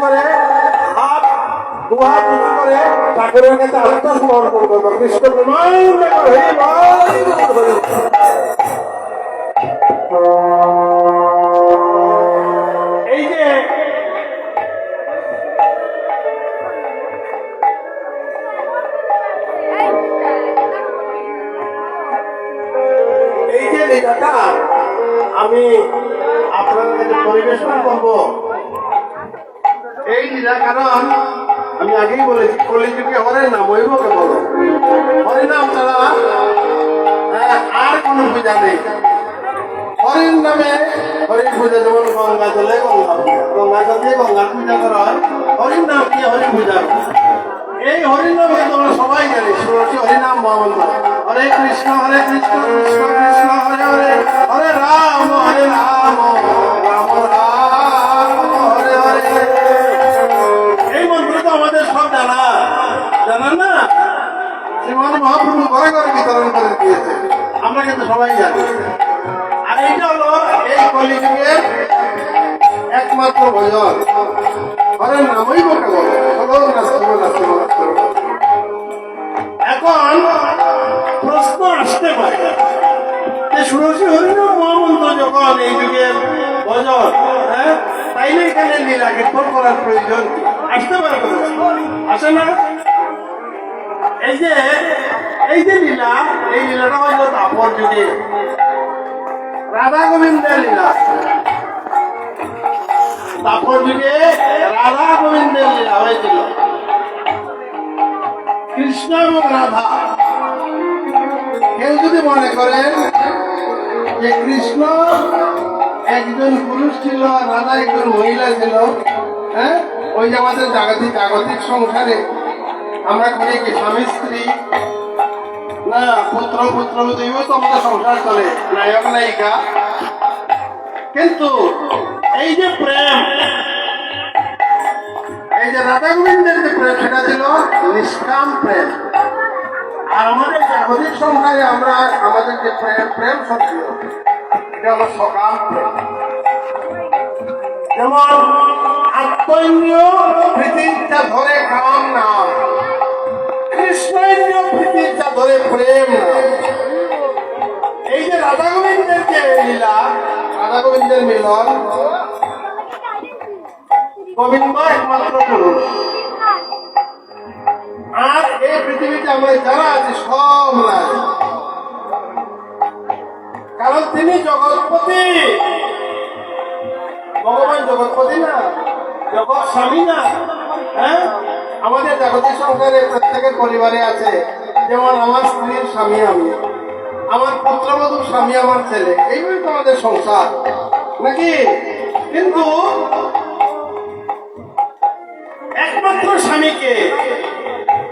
করে হাত দুহাত উঁচু করে ঠাকুরের কাছে আত্মসমর্পণ করবো। কৃষ্ণ প্রেমানন্দে হরি বল। এই যে লীলাটা আমি আপনাদের কাছে পরিবেশন করব। এই লীলা কারণ আমি আগেই বলেছি কলিযুগে হরের নাম হইব কেবল, হরিনাম ছাড়া আর কোন পূজা নেই। হরির নামে হরির পূজা, যেমন গঙ্গা জলে গঙ্গা পূজা, গঙ্গা জল দিয়ে গঙ্গার পূজা করা হয়, হরির নাম দিয়ে হরি পূজা। এই হরির নাম কিন্তু আমরা সবাই জানি, শুনেছি হরিনাম মহামন্ত্র। হরে কৃষ্ণ কৃষ্ণ কৃষ্ণ হরে হরে, হরে রাম রাম রাম হরে হরে। এই মন্ত্র তো আমাদের সব জানান না? শ্রীমান মহাপ্রভু ঘরে ঘরে বিতরণ করে দিয়েছে, আমরা কিন্তু সবাই জানি। আর এইটা হলো এই কলিযুগের একমাত্র ভজন, হরের নামই বলতে বলো। এখন প্রশ্ন আসতে পারে যে ষোড়শী হরিনাম মহামন্ত্র যখন এই যুগের ভজন, তাইলে এখানে লীলা কীর্তন করার প্রয়োজন আসতে পারে? আসে না? এই যে লীলা, এই লীলাটা হইল তারপর যুগে রাধা গোবিন্দের লীলা। তারপর যুগে রাধা গোবিন্দের লীলা হয়েছিল। কৃষ্ণ এবং রাধা, কেউ যদি মনে করেন যে কৃষ্ণ একজন পুরুষ ছিল আর রাধা একজন মহিলা ছিল, ওই যে আমাদের জাগতিক সংসারে আমরা করি কি স্বামী স্ত্রী না পুত্র পুত্রবধূ, তো আমাদের সংসার চলে, নায়ক নায়িকা। কিন্তু এই যে প্রেম, এই যে রাধা গোবিন্দের যে প্রেম, সেটা ছিল নিষ্কাম প্রেম। আর আমাদের জাগতিক সংসারে আমরা আমাদের যে প্রেম সত্য, এটা হলো সকাম প্রেম। যেমন আত্মৈন্য প্রীতিটা ধরে কাম নাম, কৃষ্ণৈন্য প্রীতিটা ধরে প্রেম নাম। এই যে রাধা গোবিন্দের যে লীলা, রাধা গোবিন্দের মিলন, গোবিন্দ একমাত্র পুরুষ। আর এই পৃথিবীতে আমরা যারা আছি সব নাই, কারণ তিনি জগৎপতি। ভগবান জগৎপতি না, জগৎ স্বামী না। আমাদের জাগতিক সংসারে প্রত্যেকের পরিবারে আছে, যেমন আমার স্ত্রীর স্বামী আমি, আমার পুত্রবধূর স্বামী আমার ছেলে, এইভাবে তো আমাদের সংসার নাকি? কিন্তু একমাত্র স্বামীকে,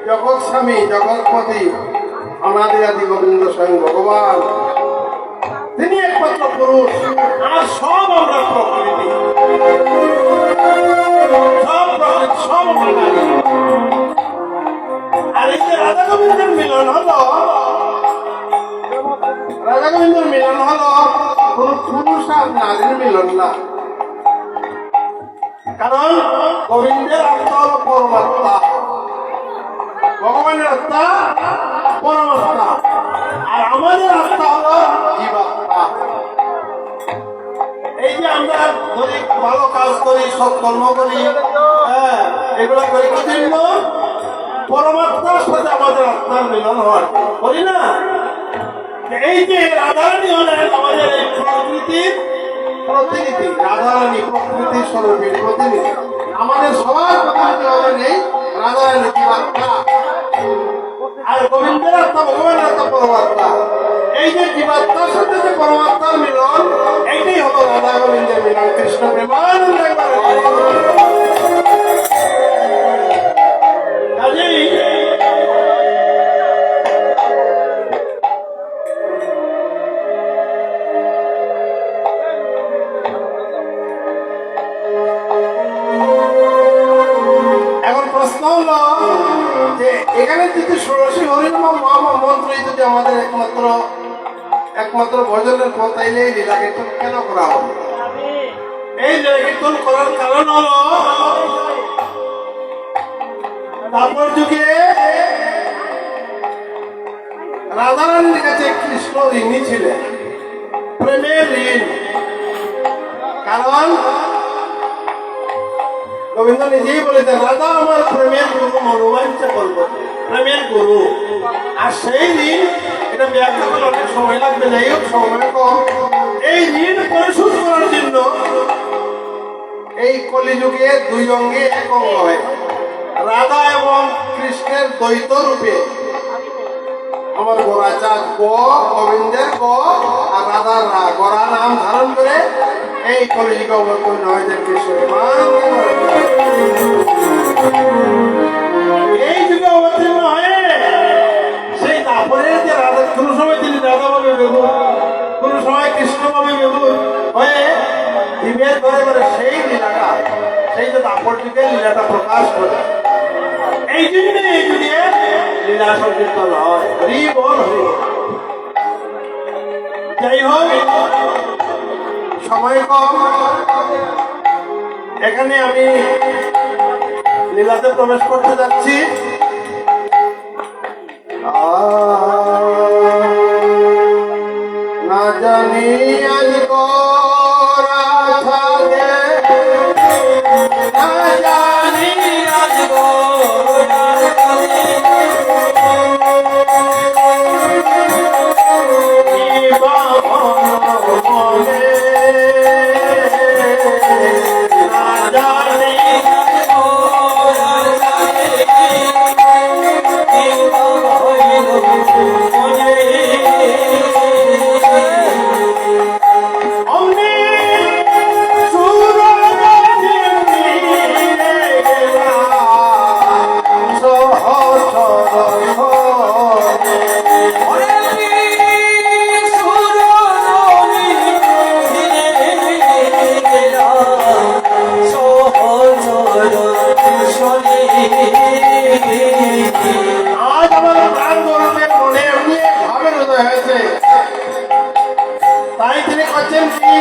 জগৎ স্বামী জগৎপতি অনাদি আদি গোবিন্দ স্বয়ং ভগবান, তিনি একমাত্র পুরুষ। আর সব আমরা প্রকৃতি, সব প্রকৃতি, সব আমরা নারী। আর এই যে রাধা গোবিন্দের মিলন হলো, রাধা গোবিন্দের মিলন হলো কোন পুরুষ আর নারীর মিলন না। কারণ গোবিন্দের আত্মা হলো পরমাত্মা, ভগবানের আত্মা পরমাত্মা, আর আমাদের আত্মা হলো জীবাত্মা। এই যে আমরা ধরি ভালো কাজ করি, সৎকর্ম করি, এগুলো করি কি জন্য? পরমাত্মার সাথে আমাদের আত্মার মিলন হয়, করি না? এই যে রাধারানী হলেন আমাদের এই প্রকৃতির প্রতিনিধি, রাধারানী প্রকৃতির স্বরূপের প্রতিনিধি। আমাদের সবার প্রতিনিধি হলেন এই রাধারানী জীবাত্মা। আর গোবিন্দের আত্মা ভগবানের আত্মা পরমাত্মা। এই যে জীবাত্মার সাথে যে পরমাত্মার মিলন, এইটাই হলো রাধা গোবিন্দের মিলন। কৃষ্ণ প্রেমানন্দে কাজেই এখানে যদি ষোড়শী হরিনাম মহামন্ত্রই যদি আমাদের একমাত্র ভজনের পথ, তাইলে এই লীলা কীর্তন কেন করা হবে? এই লীলা কীর্তন করার কারণ হলো তারপর যুগে রাধারানীর কাছে কৃষ্ণ ঋণী ছিলেন, প্রেমের ঋণ। কারণ গোবিন্দ নিজেই বলেছেন, রাধা আমার প্রেমের গুরু, মনোবাঞ্ছা করবো, প্রেমের গুরু। আর সেই ঋণ, এটা ব্যাখ্যা করলে অনেক সময় লাগবে, যাই হোক সময় কম। এই ঋণ পরিশোধ করার জন্য এই কলিযুগে দুই অঙ্গে এক অঙ্গ হয়, রাধা এবং কৃষ্ণের দ্বৈত রূপে আমার গোরা চাঁদ গ, গোবিন্দের গ আর রাধার রা, গোরা নাম ধারণ করে এই কলিযুগে অবতীর্ণ হয়েছেন কৃষ্ণ। এই যুগে অবতীর্ণ হয়ে সেই দাপরের যে রাধা, কোন সময় তিনি রাধা ভাবে বেগুন, কোন সময় কৃষ্ণ ভাবে বেগুন হয়ে দিবের ঘরে ঘরে সেই লীলাটা, সেই যে দাপর যুগের লীলাটা প্রকাশ করে। এই জন্য এই যুগে লীলা সংকীর্তন হয়। হরি বল, হরি বল। যাই হোক, সময় কম, এখানে আমি লীলাতে প্রবেশ করতে যাচ্ছি। না জানি আজ গোরা থাকে, না জানি আজ গোরা থাকে, কি বাহন বলে, না জানি গোরা থাকে, কি বাহন বলে। আজ আমার প্রাণ গরমের মনে এমনি ভাবের উদয় হয়েছে, তাই তিনি করছেন কি,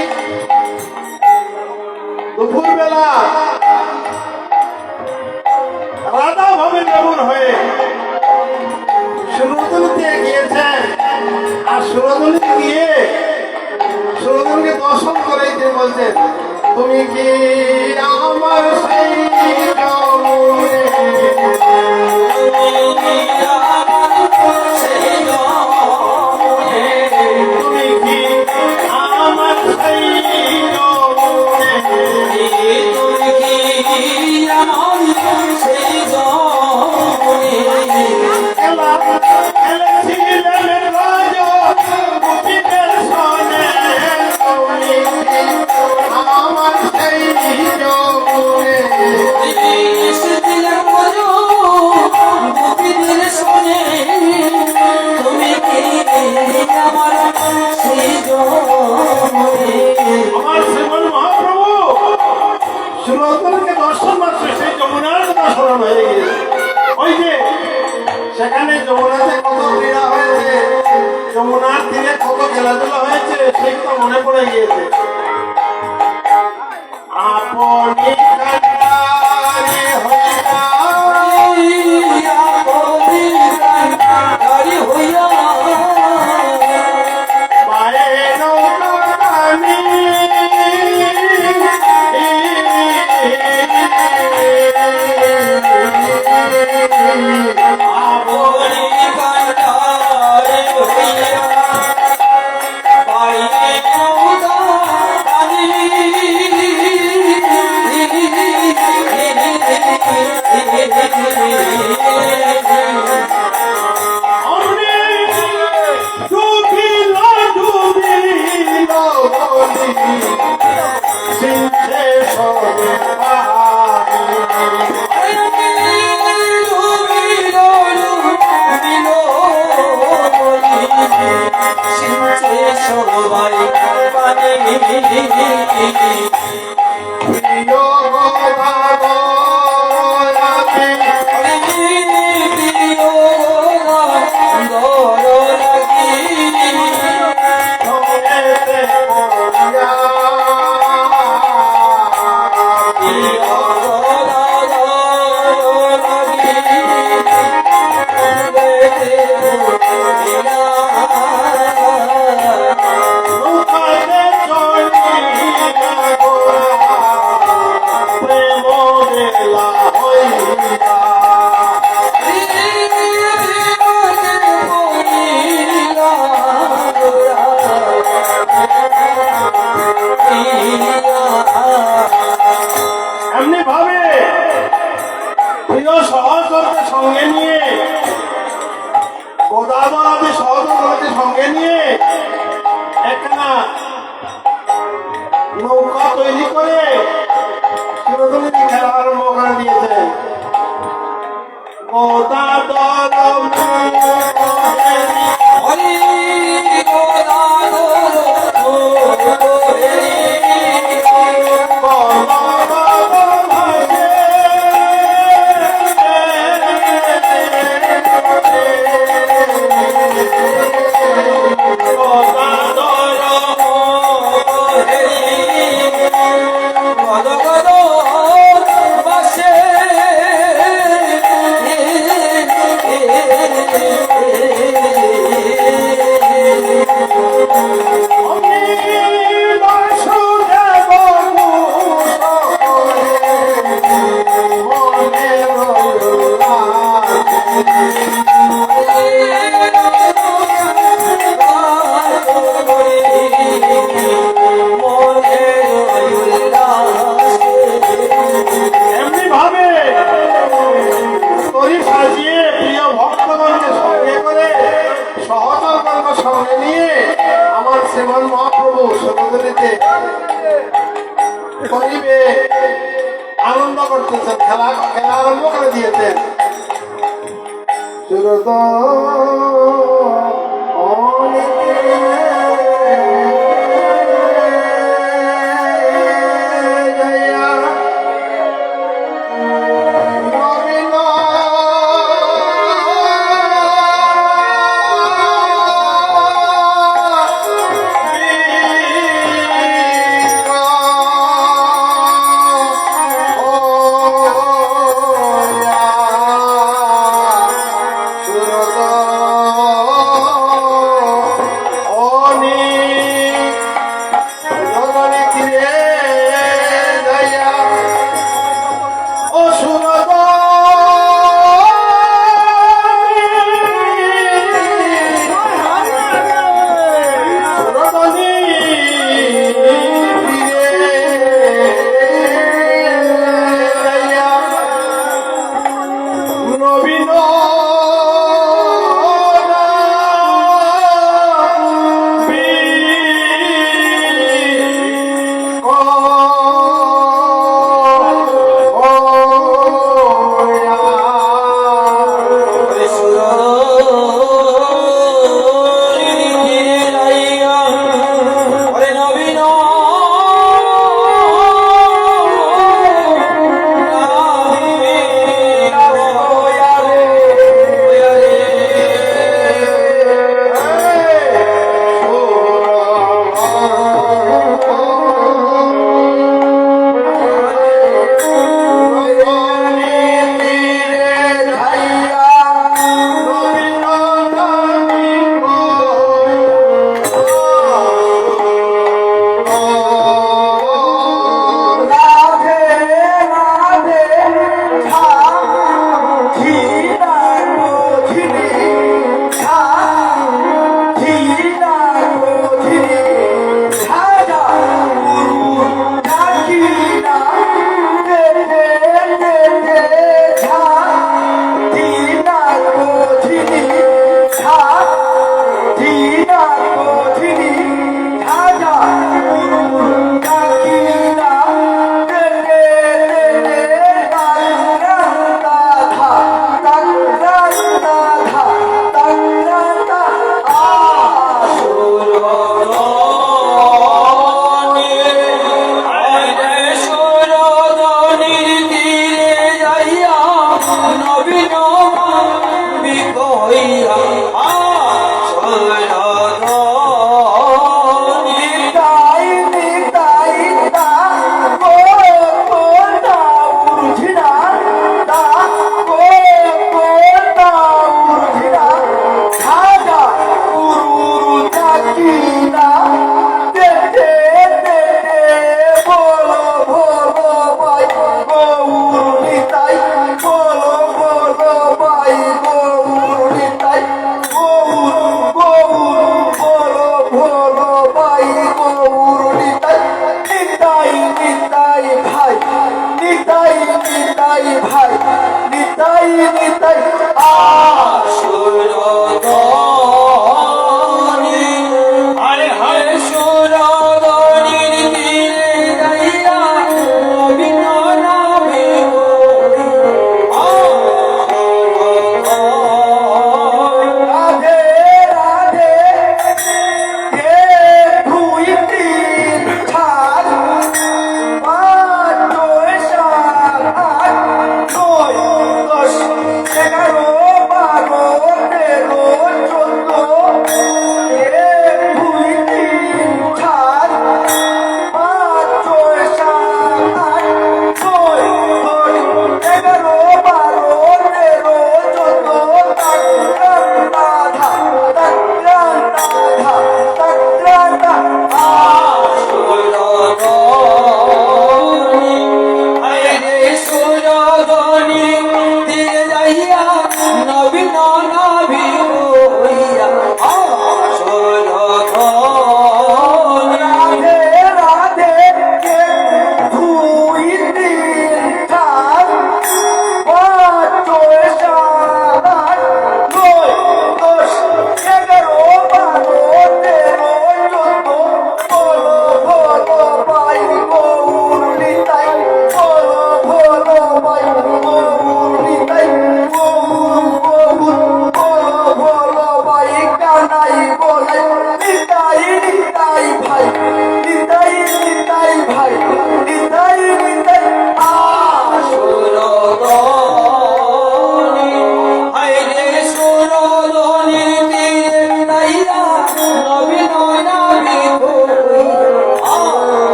দুপুর বেলা রাধা ভাবে বেগুন হয়ে সুরধুলিতে গিয়েছেন। আর সুরধুলিতে গিয়ে সুরধুলিকে দর্শন করেই তিনি বলছেন, তুমি কি আমার সেই যমুনে, তুমি কি আমার সেই যমুনে, তুমি কি আমার সেই যমুনে খেলেছিলেন রাজ গোপীদের সনে, তুমি কি আমার সেই যমুনে, আমার শ্রীমন মহাপ্রভু সুরতনকে দর্শন মাত্র সেই যমুনার কথা স্মরণ হয়ে গিয়েছে। ওই যে সেখানে যমুনাতে কত ক্রীড়া হয়েছে, যমুনার তীরে কত খেলাধুলা হয়েছে, সেগুলো মনে পড়ে গিয়েছে। আপনি কান্ডারি হইয়া, পায়ে নৌকা টানি, আপনি কান্ডারি হইয়া, পায়ে নৌকা টানি, Oh প্রিয় সহচরকে সঙ্গে নিয়ে গোদাবরাদি সহচরকে সঙ্গে নিয়ে একখানা নৌকা তৈরি করে চিরতলী খেলা আরম্ভ করে দিয়েছেন। শ্রীমান মহাপ্রভু সমুদ্রীতে করিবে আনন্দ করতেছেন, খেলা আরম্ভ করে দিয়েছেন। Bye. নিতাই ভাই নিতাই নিতাই আসুরদনি আরে হায় সুরদনির তীরে যাইয়া গোবিন্দ নামে রাধে রাধে কে দুই তিন চার পাঁচ ছয় সাত আট নয় দশ 11 12 13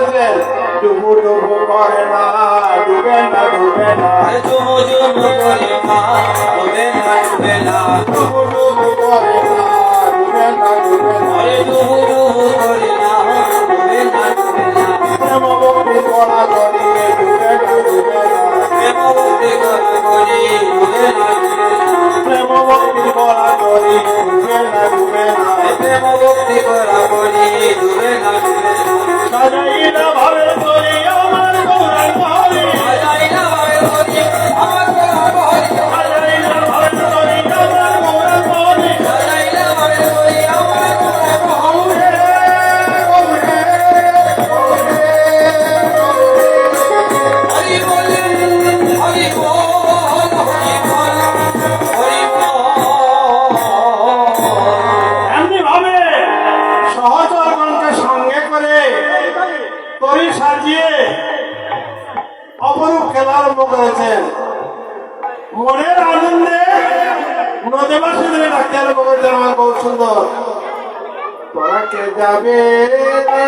বলেছেন ডুবু ডুবু করে না ডুবে না ডুবে না জুমু জুমু করে মা ডুবে না ডুবে না ডুবু ডুবু করে না ডুবে না ডুবে না ডুবু ডুবু করে না ডুবে না ডুবে না প্রেম ভক্তি করা করিয়ে ডুবে না ডুবে না প্রেম ভক্তি করে করে ডুবে না ডুবে না প্রেম ভক্তি করা করি ডুবে না ডুবে না প্রেম ভক্তি করা করে ডুবে না ডুবে না সাজাইলা ভাবে করি আমার গৌরাঙ্গ হরি সাজাইলা ভাবে করি আমার গৌরাঙ্গ হরি সাজাইলা ভাবে করি আমার গৌরাঙ্গ হরি সাজাইলা ভাবে করি আমার গৌরাঙ্গ হরি হরি বল হরি বল হরি বল হরি বল এমনি ভাবে সহচরগণকে সঙ্গে করে তরি সাজিয়ে অপরূপ খেলা আরম্ভ করেছেন মনের আনন্দে নদীবাসীদের ডাকতে আরম্ভ করেছেন আমার বহু সুন্দর তোরা কে যাবে রে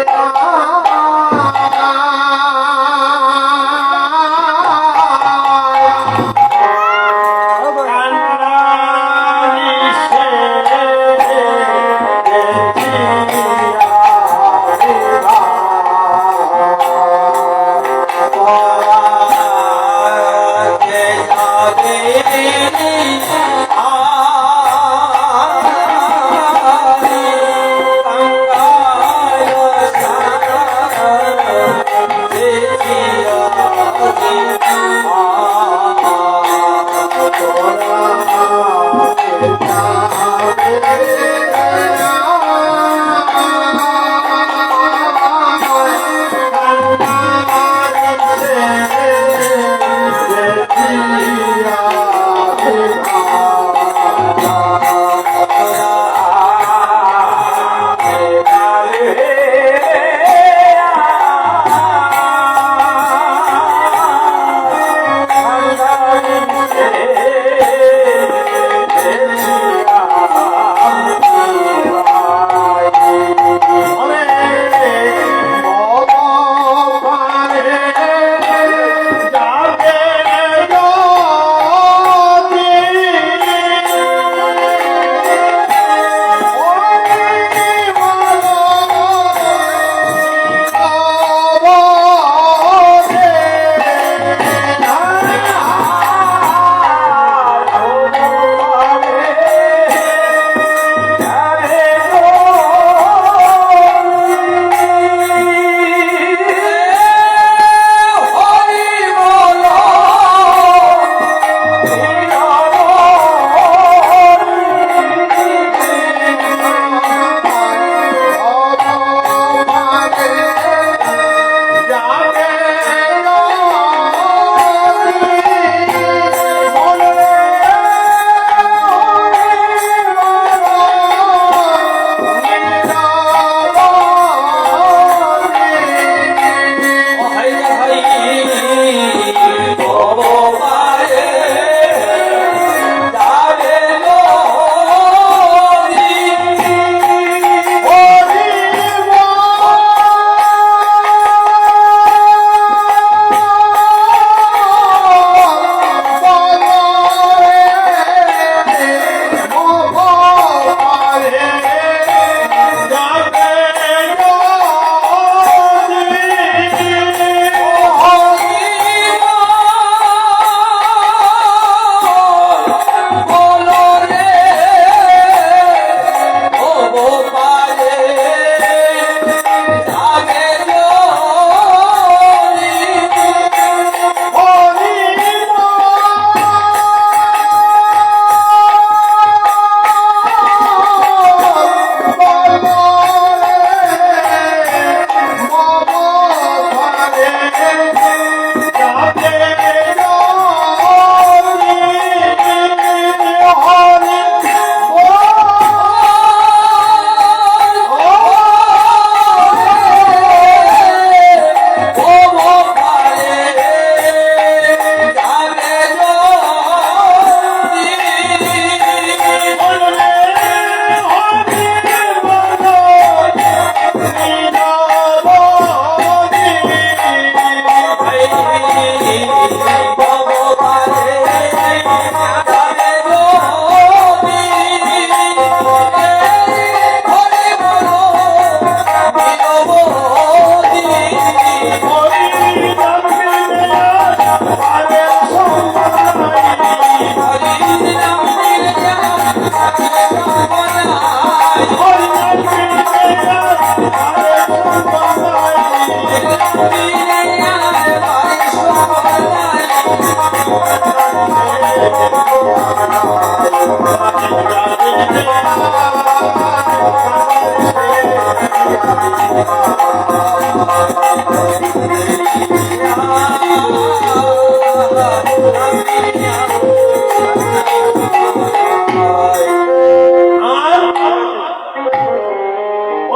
আর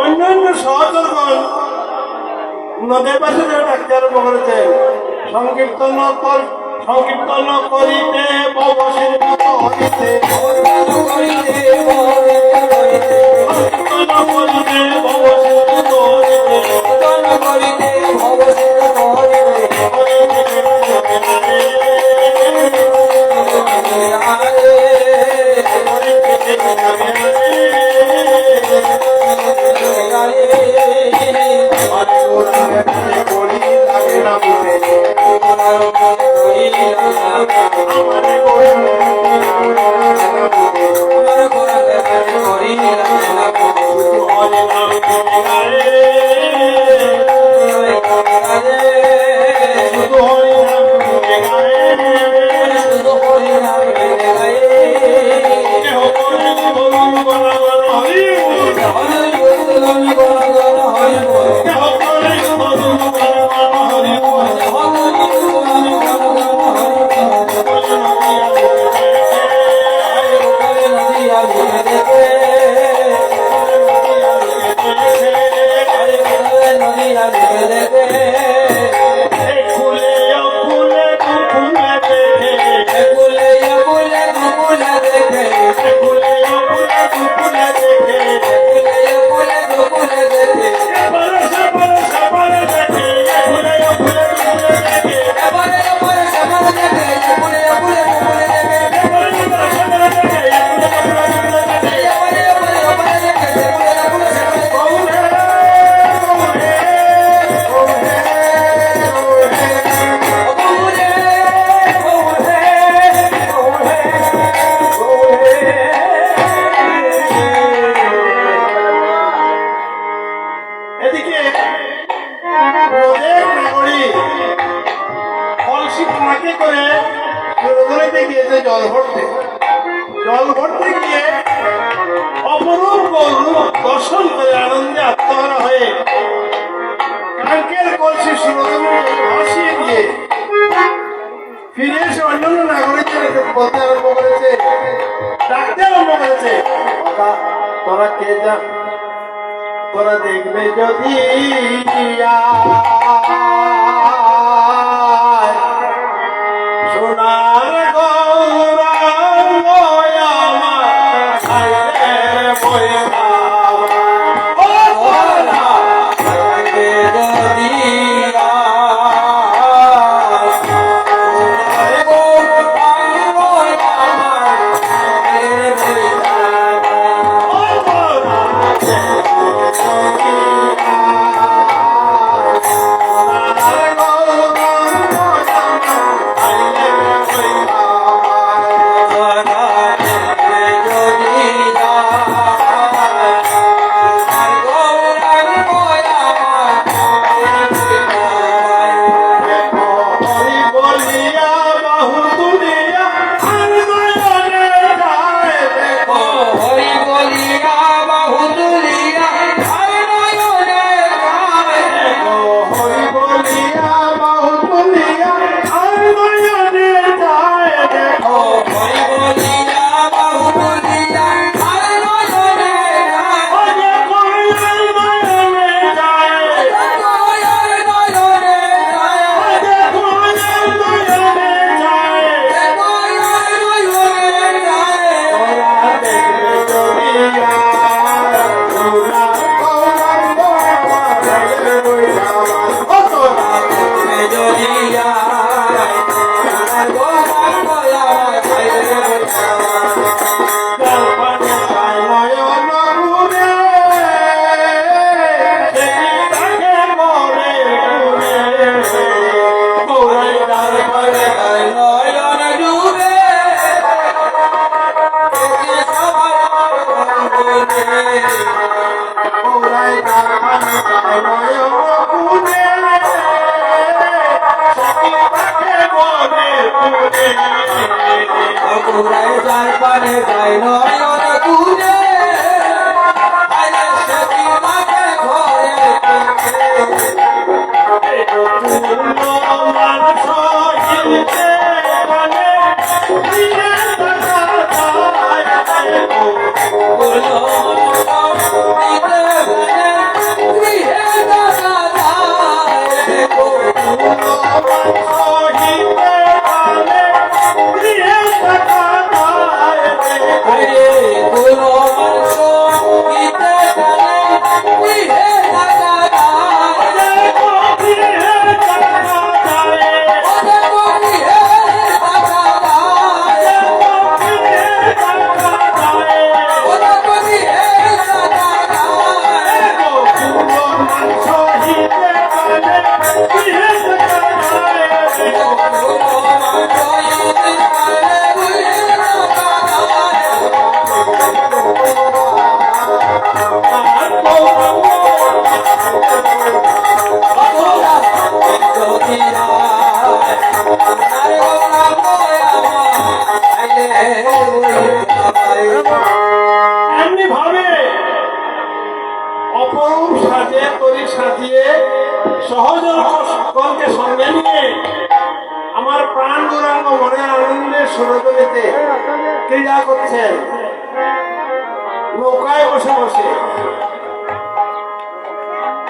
অন্যান্য সহচরগণ নদের পাশে ডাকতে আরম্ভ করেছেন। সংকীর্তন করিতে ববসিদ্ধ হইতে, সংকীর্তন করিতে ববসিদ্ধ হইতে, করি লাগে না বুঝে এদিকে নদের নাগরিক কলসি ফাঁকে করে নদীতে গিয়েছে জল ভরতে গিয়ে অপরূপ গৌরূপ দর্শন করে আনন্দে আত্মহারা হয়ে কাঙ্কের কলসি সুরধনুকে ভাসিয়ে দিয়ে ফিরে এসে অন্যান্য নাগরিকদের বলতে আরম্ভ করেছে, ডাকতে আরম্ভ করেছে, তোরা কে যা, তোরা দেখবে যদি সোনার গৌরাঙ্গ আমার বয়ে Aku rai jar pane jai no yo na এমনি ভাবে অপরূপ সাজে তরি সাজিয়ে সহজ সকলকে সঙ্গে নিয়ে আমার প্রাণ দুরাঙ্গ মনে আনন্দের সুরতলিতে ক্রীড়া করছেন নৌকায় বসে বসে।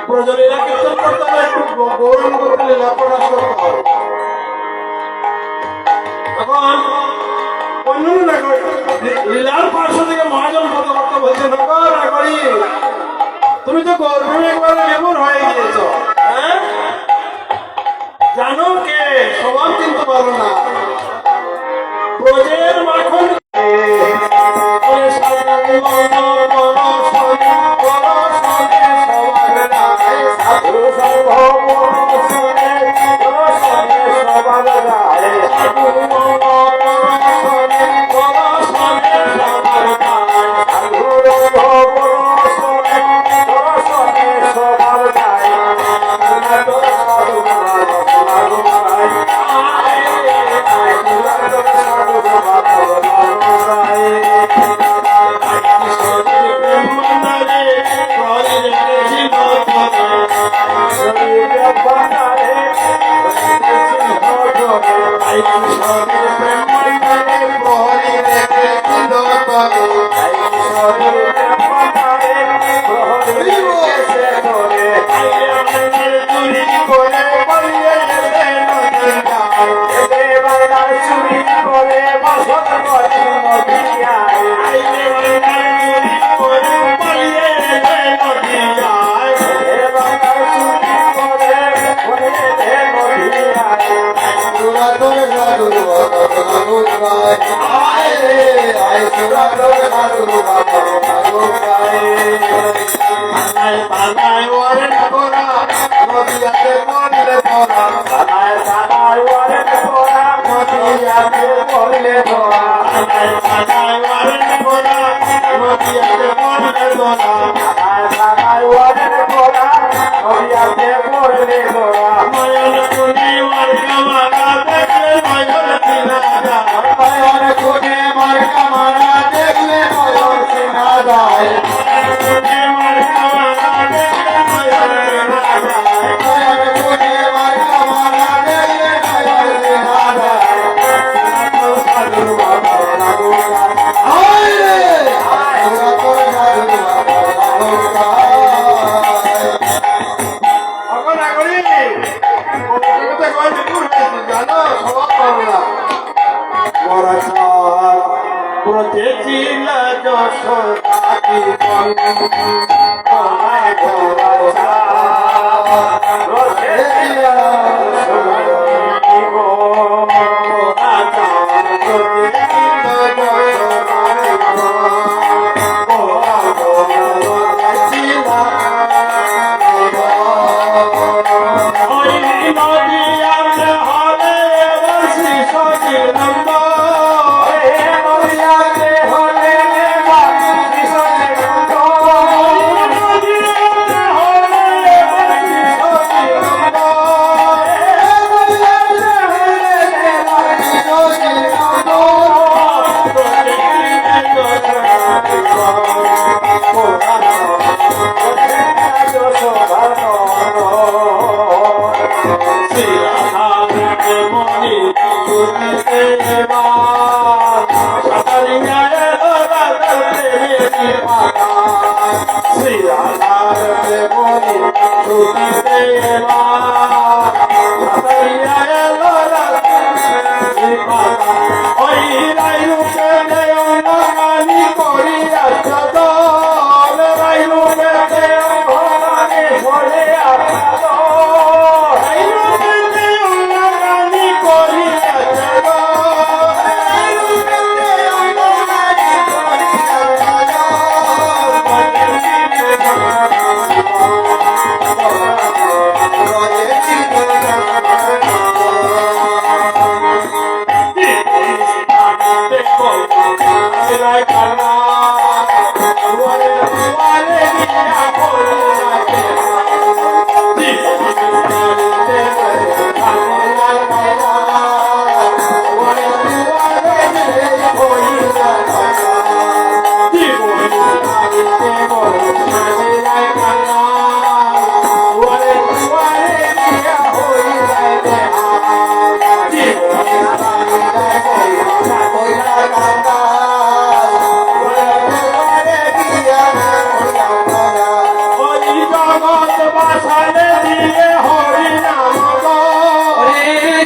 প্রজলীলা কীর্তন করতে হলে একটু গৌরঙ্গ লীলা প্রকাশ করতে হবে। এখন অন্যান্য নাগরিক লীলার পার্শ্ব থেকে মহাজন কথাবার্তা বলছে, নাগরি তুমি তো গর্ভে একবারে লেবুর হয়ে গিয়েছ, হ্যাঁ জানো কে সবার কিন্তু ভালো না ব্রজের মাখন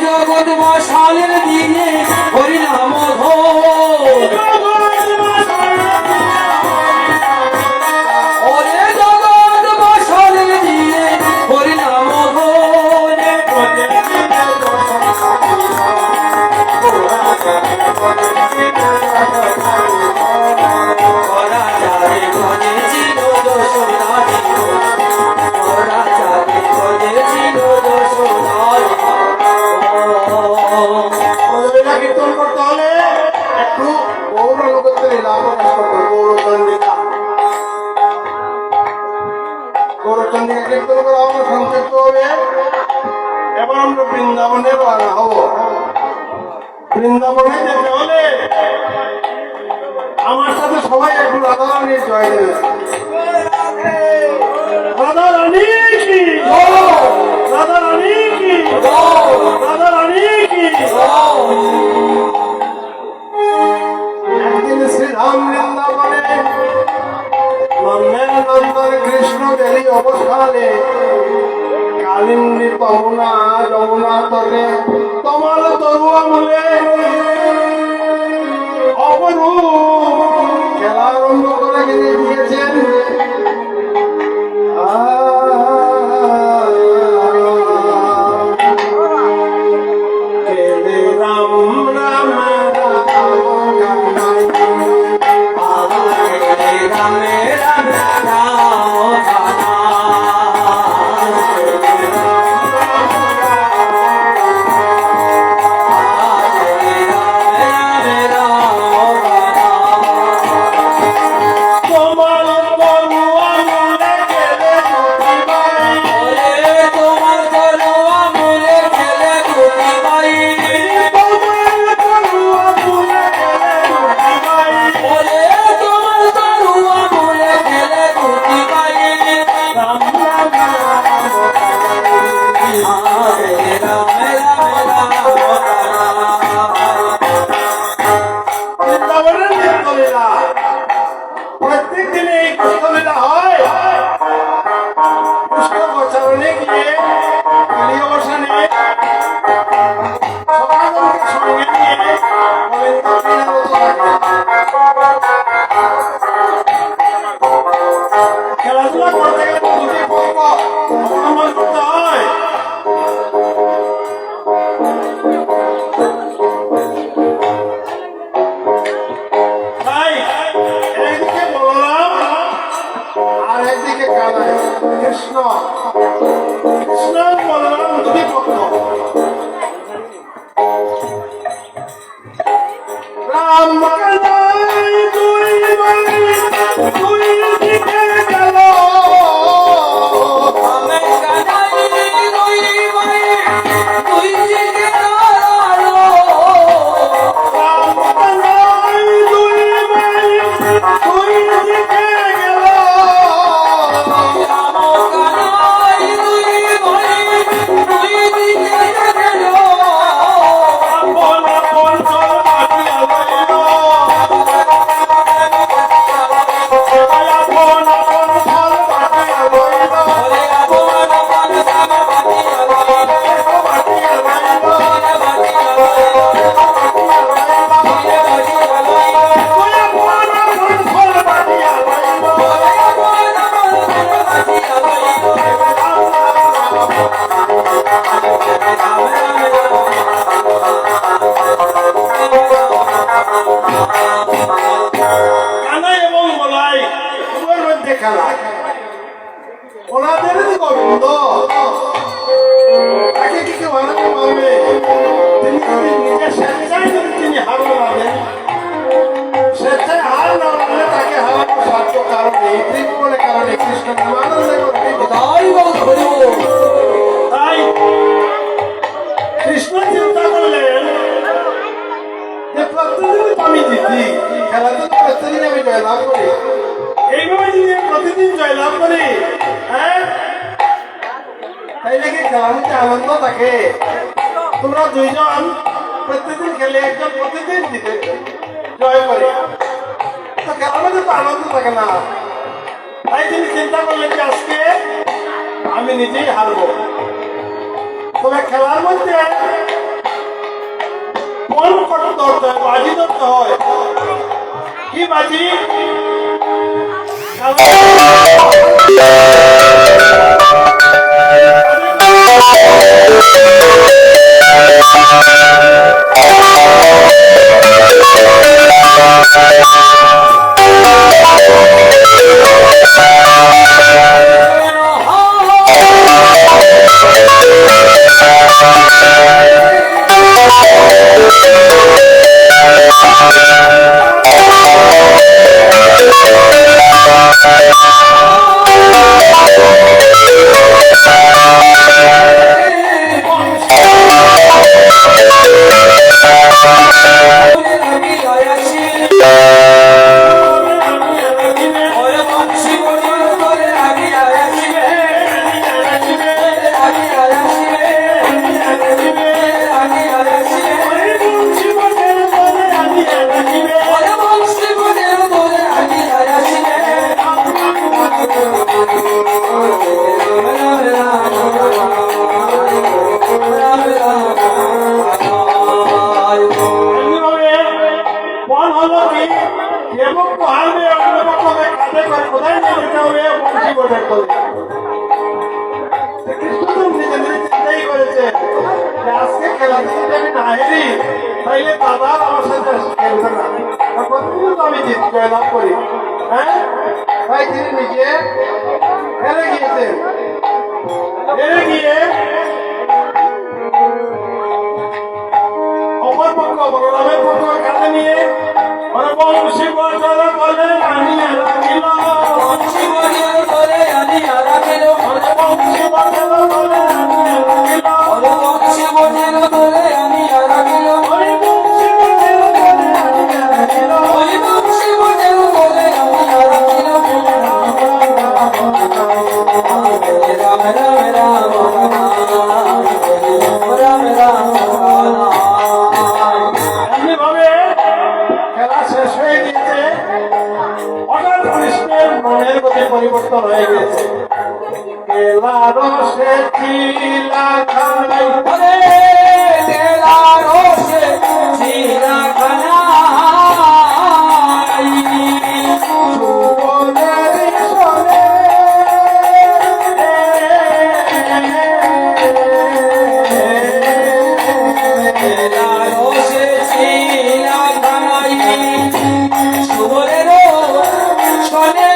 জগৎ মশালের দিয়ে হরিনাম ওরে জগৎ মশালের দিয়ে হরিনাম কীর্তন করতে হলে একটু গৌর লোকের এলাকা গৌরচন্দ্রিকা গৌরচন্দ্রিকা কীর্তন করা হবে, সংক্ষিপ্ত হবে। এবার আমরা বৃন্দাবনে রওনা হব। বৃন্দাবনে যেতে হলে আমার সাথে সবাই একটু রাধারানীর জয় দেবে। রাধারানী কি রাধারানী কি রাধারানী কি। একদিন শ্রীরাম বৃন্দাবনে নন্দের নন্দন কৃষ্ণ গেলি অবস্থানে কালিন্দী তমুনা যমুনা তটে তোমার তরুয়া মূলে অপরূপ খেলা আরম্ভ করে দিয়েছেন। রাম রাম প্রত্যেক দিনে এই কৃষ্ণলীলা হয়। কৃষ্ণ গোচারণে গিয়ে কালী অবসানে সমাগমকে সঙ্গে নিয়ে বলেন খেলাধুলা করতে গেলে দুটি পক্ষ অবলম্বন করতে হয়। তাই একদিকে বলরাম আর একদিকে কানাই কৃষ্ণ কৃষ্ণ বলরাম দুটি পক্ষ। রাম কানাই দুই দিকে গেল কানাই এবং বলাই উভয়ের মধ্যে খেলা। ওনাদের গোবিন্দ তাকে কি কেউ হারাতে পারবে? তিনি যদি নিজের স্বেচ্ছায় যদি তিনি হার না দেন, স্বেচ্ছায় হার না মানলে তাকে হারানোর সাধ্য কারণ নেই, ত্রিভুবনে কারণ করি, হ্যাঁ? তাইলে কি খেলার মধ্যে আনন্দ থাকে? তোমরা দুইজন প্রতিদিন খেলে, একজন প্রতিদিন জিতে জয় করে, তো খেলার মধ্যে তো আনন্দ থাকে না। তাই তিনি চিন্তা করলেন যে আজকে আমি নিজেই হারবো। তবে খেলার মধ্যে কোন ফটো ধরতে হয়, বাজি ধরতে হয়। কি বাজি? আমি জয়লাভ করি, হ্যাঁ? তাই তিনি নিজে হেরে গিয়েছেন। হেরে গিয়ে অপর পক্ষ বলরামের পক্ষ কাছে নিয়ে বংশী বলে আমি রাখিল, বংশী বলে আমি রাখিল, বংশী বলে বংশী বলে আমি রাখিল, পরিবর্তন হয়ে গেছে। রসে চিলা খানাই, রসে চিলা খানাই, সুবলের সনে রসে চিলা খানাই, সুবলের সনে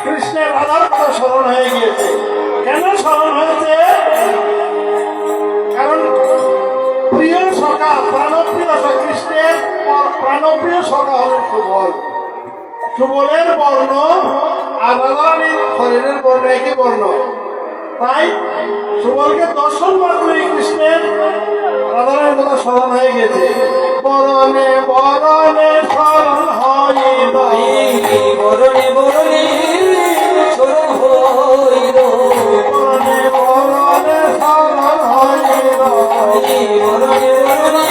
কৃষ্ণের রাধার কথা স্মরণ হয়ে গিয়েছে। কেন স্মরণ হয়েছে? কারণ প্রিয় সখা, প্রাণপ্রিয় কৃষ্ণের প্রাণপ্রিয় সখা হলেন সুবল। সুবলের বর্ণ আর রাধারানীর শরীরের বর্ণ একই বর্ণ। তাই সুবলকে দর্শন মাত্রই কৃষ্ণের রাধারানীর কথা স্মরণ হয়ে গেছে। বরণে বরণে স্মরণ হইল, বরণে বরণে স্মরণ হইল, বরণে বরণে স্মরণ হইল, বরণে বরণে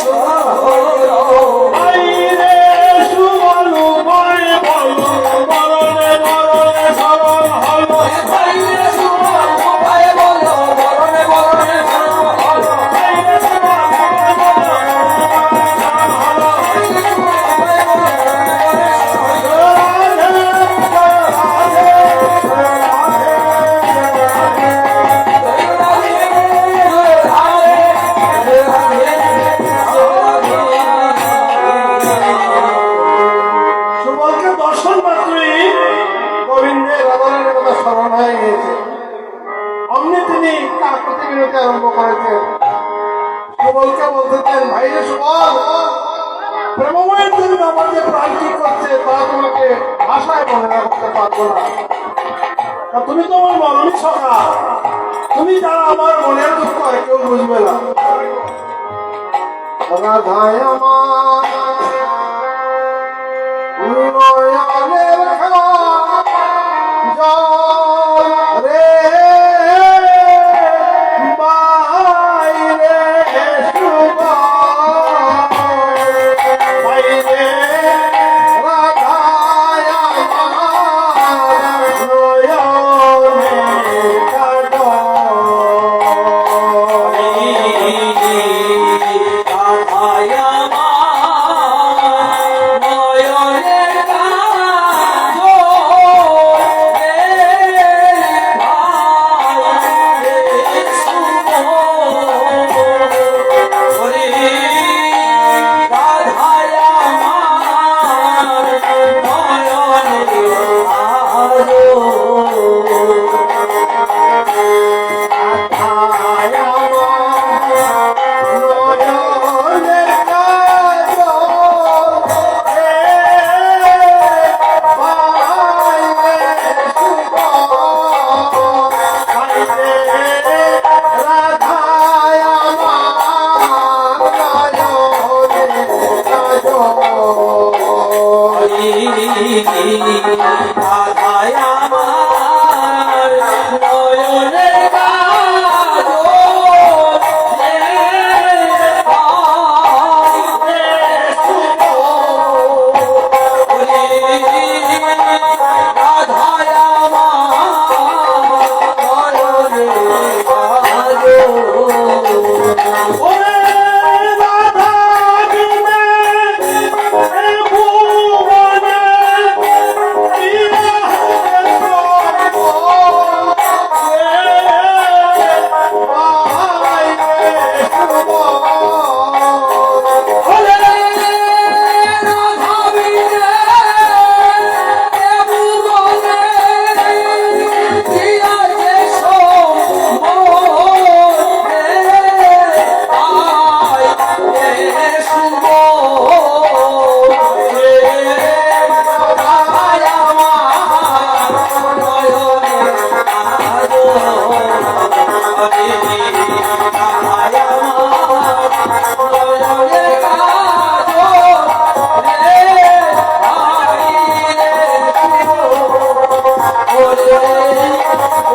স্মরণ হইল। আইরে সুবল ভয় ভয়, বরণে বরণে স্মরণ হইল, আইরে সুবল ভয় ভয়, বরণে বরণে স্মরণ হইল, আইরে সুবল ভয় ভয়, স্মরণ হয়ে গিয়েছে। অমনি তিনি কাকুতি বিরতি আরম্ভ করেছেন। সুবলকে বলতেছেন, ভাই রে সুবল, প্রেমময়ের জন্য আমার যে প্রাণ কি করছে তা তোমাকে ভাষায় বর্ণনা করতে পারবো না। তা তুমি তো আমার মরণই সখা, তুমি যারা আমার মনের দুঃখ আর কেউ বুঝবে না। রাধায় আমার নয়নের জল রে বাইরে বাইরে রাধায় আমার নয়নের রাধায় আমার নয়নের কাজল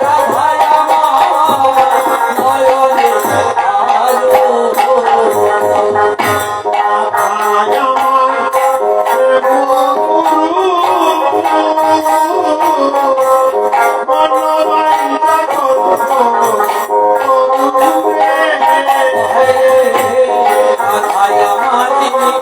রাধায় আমার নয়নের কাজল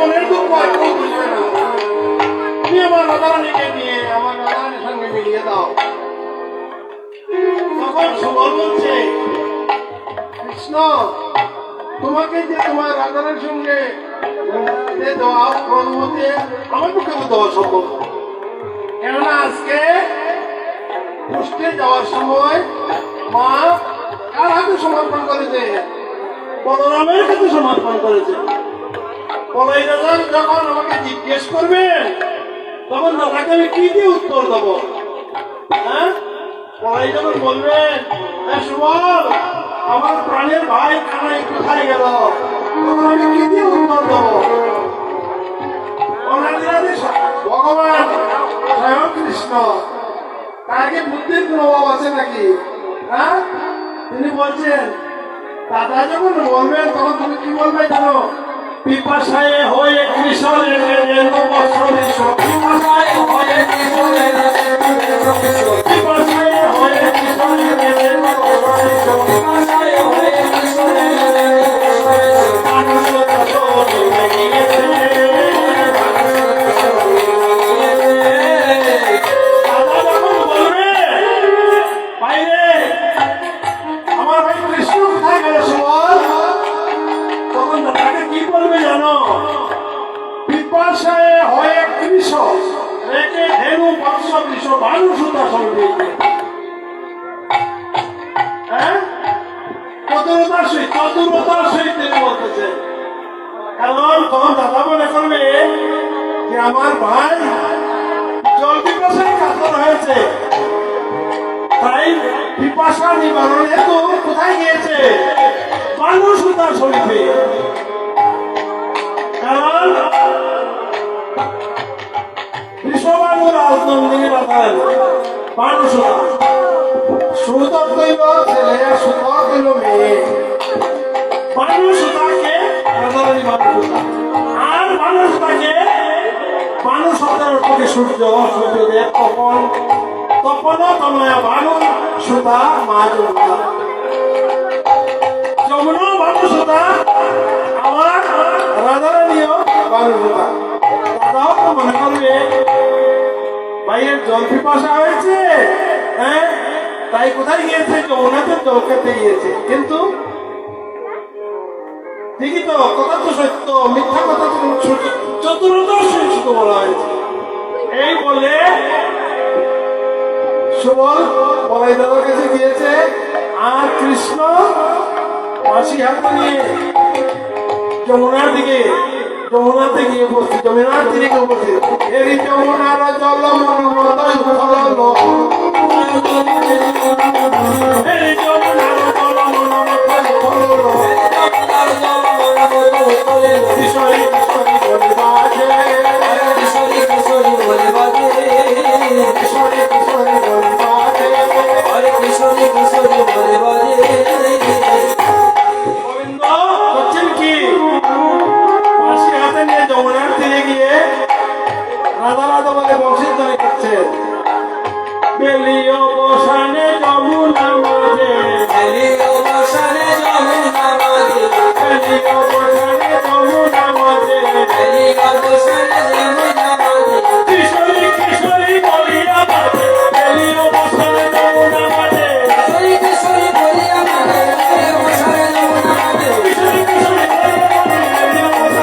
মনের দুঃখ আর কেউ বুঝবে না। তুমি আমার রাধারানীকে নিয়ে আমার রাধারানীর সঙ্গে মিলিয়ে দাও। তখন সুবল বলছে, কৃষ্ণ তোমাকে যে তোমার রাধারানীর সঙ্গে দেওয়া অনুমতি আমার পক্ষে তো দেওয়া সম্ভব না। কেননা আজকে পুষ্টে যাওয়ার সময় মা কার হাতে সমর্পণ করেছে? বলরামের কাছে সমর্পণ করেছে। বলাই রাজা যখন আমাকে জিজ্ঞেস করবেন তখন দাদাকে আমি কি দিয়ে উত্তর দেব? হ্যাঁ, বলাই যখন বলবেন সুবল আমার প্রাণের ভাই কানাই কোথায় গেল, তখন আমি কি দিয়ে উত্তর দেব? ভগবান স্বয়ং কৃষ্ণ, তার কি বুদ্ধির কোনো অভাব আছে নাকি? হ্যাঁ, তিনি বলছেন দাদা যখন বলবেন তখন তুমি কি বলবে জানো? পিপাসায় হয়ে কৃষ্ণের পিপাসায় হয়ে কৃষ্ণের পিপাসায় হয়ে কৃষ্ণের পিপাসায় হয়ে কৃষ্ণের মানুষ দাদা যখন বলবে বাইরে আমার ভাই কৃষ্ণ কোথায় গেল সুবল, তখন দাদাকে কি বলবে জানো? পিপাসায় হয়ে কৃষ্ণ রেখে ধেনু বৎস কৃষ্ণ মানুষ সঙ্গে। হ্যাঁ, চতুরতার সহিত তিনি বলতেছে। কারণ তখন দাদা মনে করবে যে আমার ভাই জল পিপাসায় কাতর হয়েছে, তাই পিপাসা নিবারণ হেতু কোথায় গিয়েছে? মানুষ তার শরীরে। কারণ বিশ্ববানুর রাজনন্দিনী বাধায় মানুষতা সুতক দৈব ছেলে সুতক দৈব মেয়ে। মানুষতাকে রাধারানী মানুষতা, আর মানুষতাকে মানুষতার উপরে সূর্য সূর্যদেব তপন তপন তনয়া ভানু সুতা মা যমুনা। যমুনা মানুষতা আমার রাধারানীও মানুষতা। দাদাও তো মনে করবে ভাইয়ের জল পিপাসা হয়েছে, হ্যাঁ তাই কোথায় গিয়েছে? যমুনাতে জল খেতে গিয়েছে। কিন্তু ঠিকই তো, কথা তো সত্য, মিথ্যা কথা চতুরতার সহিত বলা হয়েছে। এই বলে সুবল বলাই দাদার কাছে গিয়েছে, আর কৃষ্ণ মাসি হাতে নিয়ে যমুনার দিকে যমুনাতে গিয়ে উপস্থিত, যমুনার তীরে গিয়ে উপস্থিত। এরি যমুনার জল মনোমত ফলল, এরি যমুনার জল মনোমত ফলল, কিশোরী কিশোরী বলে বাজে, কিশোরী কিশোরী বলে বাজে, কিশোরী কিশোরী বলে বাজে, আরে কিশোরী কিশোরী বলে বাজে। গোবিন্দ করছেন কি? বাঁশি হাতে নিয়ে যমুনার তীরে গিয়ে রাধা রাধা বলে বংশীধ্বনি করছেন। বেলিও বসানে যমুনা মাঝে, বেলিও বসানে যমুনা মাঝে, বেলিও বসানে যমুনা মাঝে, বেলিও বসানে যমুনা মাঝে, কিশোরী কিশোরী বলিয়া বাজে, বেলিও বসানে যমুনা মাঝে, কিশোরী কিশোরী বলিয়া বাজে, বেলিও বসানে যমুনা মাঝে, কিশোরী কিশোরী বলিয়া বাজে,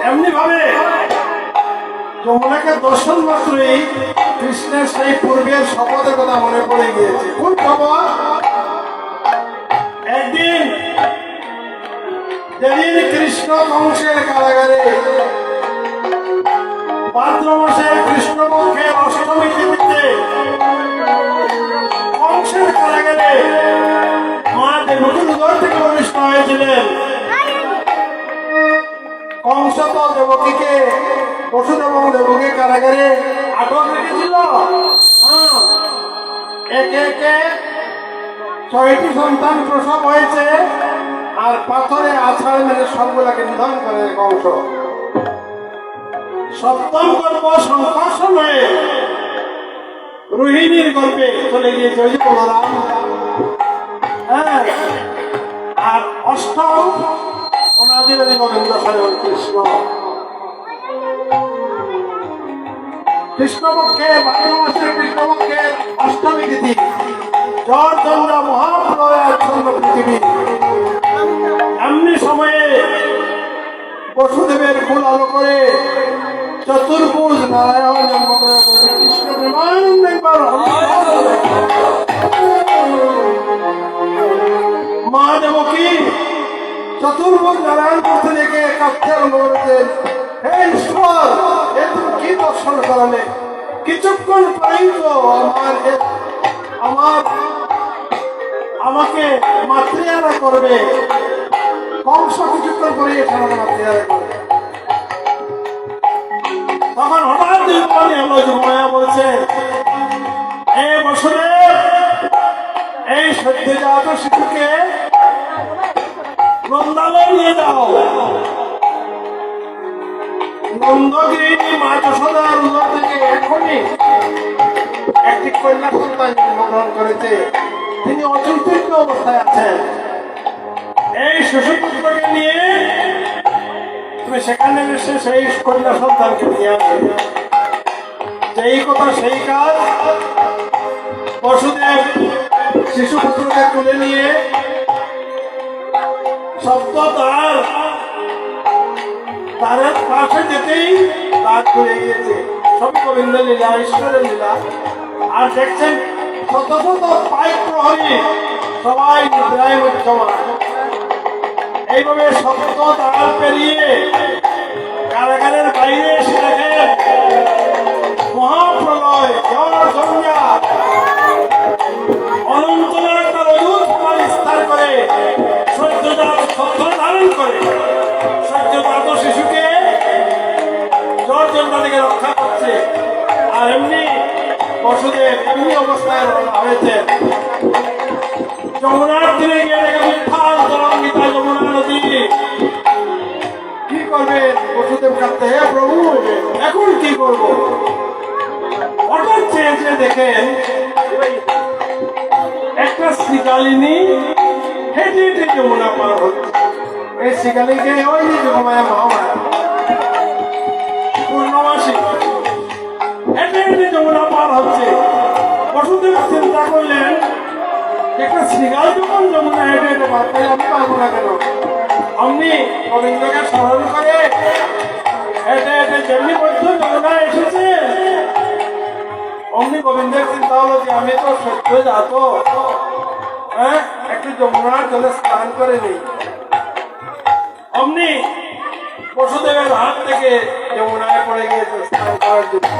এমনি ভাবে যমুনাকে দর্শন মাত্রই কৃষ্ণের সেই পূর্বের শপথের কথা মনে পড়ে গিয়েছে। কোন শপথ? একদিন যেদিন কৃষ্ণ কংসের কারাগারে ভাদ্র মাসের কৃষ্ণপক্ষের অষ্টমী তিথিতে কংসের কারাগারে মা দেবকীর উদর থেকে প্রবিষ্ট হয়েছিলেন। কংস তো দেবকীকে বসুদেব এবং দেবকী কারাগারে আটক রেখেছিল। একে একে 6টি সন্তান প্রসব হয়েছে, আর পাথরে আছাড় মেরে সবগুলাকে নিধন করে কংস। সপ্তম গল্প সংকর্ষণ হয়ে রোহিণীর গল্পে চলে গিয়েছে ওই যে বলরাম। হ্যাঁ, আর অষ্টম অনাদিরাদি গোবিন্দ স্বয়ং কৃষ্ণ। কৃষ্ণপক্ষে ভাদ্র মাসের কৃষ্ণপক্ষের অষ্টমী তিথি ঝড় ঝঞ্ঝা মহাপ্রলয় আচ্ছন্ন পৃথিবী। এমনি সময়ে বসুদেবের ফুল আলো করে চতুর্ভুজ নারায়ণ জন্ম করে কৃষ্ণ প্রেমানন্দে একবার মা দেবকী চতুর্ভুজ নারায়ণ করতে দেখে কাঁদতে আরম্ভ করেছেন, হে ঈশ্বর, এ তুমি কি দর্শন করালে? কিছুক্ষণ পরেই তো আমাকে মাতৃহারা করবে। কংস কিছুক্ষণ পরেই এসে আমাকে মাতৃহারা করবে। তখন হঠাৎ যুগমানি হলো, যুগমায়া বলছে, হে বসুদেব, এই সদ্যজাত শিশুকে বৃন্দাবন নিয়ে যাও। নন্দগিরি মা যশোদার উদর থেকে এখনই একটি কন্যা সন্তান জন্মগ্রহণ করেছে, তিনি অচৈতন্য অবস্থায় আছেন। এই শিশুপুত্রকে নিয়ে তুমি সেখানে এসে সেই কন্যা সন্তানকে নিয়ে আসবে। যেই কথা সেই কাজ। বসুদেব শিশুপুত্রকে তুলে নিয়ে শব্দ তারের পাশে যেতেই দাঁত খুলে গিয়েছে। সবই গোবিন্দ লীলা, ঈশ্বরের লীলা। আর দেখছেন শত শত পাইক প্রহরী সবাই নিদ্রায় মুখ্যমান। এইভাবে শব্দ তার পেরিয়ে কারাগারের বাইরে এসে দেখেন মহাপ্রলয়, ঝড় ঝঞ্ঝা, অনন্তনাথ তার অদ্ভুত বিস্তার করে সদ্যজাত ছত্র ধারণ করে সদ্যজাত শিশুকে ঝড় ঝঞ্ঝা থেকে রক্ষা করছে। আর এমনি বসুদেব এমনি অবস্থায় হয়েছে। যমুনার তীরে গিয়ে দেখে উত্থান তরঙ্গিতা যমুনা নদী। কি করবে বসুদেব কাঁদতে, হে প্রভু এখন কি করবো? হঠাৎ চেয়েছে দেখেন একটা শ্রীকালিনী হেঁটে হেঁটে যমুনা পার হচ্ছে। এই শ্রীকালীকে ওই যে যোগমায়া মহামায়া পূর্ণমাসী হেঁটে হেঁটে যমুনা পার হচ্ছে। বসুদেব চিন্তা করলেন, একটা শ্রীকাল যখন যমুনা হেঁটে হেঁটে পার করে আমি পারবো না কেন? অমনি গোবিন্দকে স্মরণ করে হেঁটে হেঁটে যেমনি মধ্য যমুনা এসেছে, অমনি গোবিন্দের চিন্তা হলো যে আমি তো সহ্য যাত, হ্যাঁ, একটু যমুনার জলে স্নান করে নেই। অমনি বসুদেবের হাত থেকে যমুনায় পড়ে গিয়েছে স্নান করার জন্য।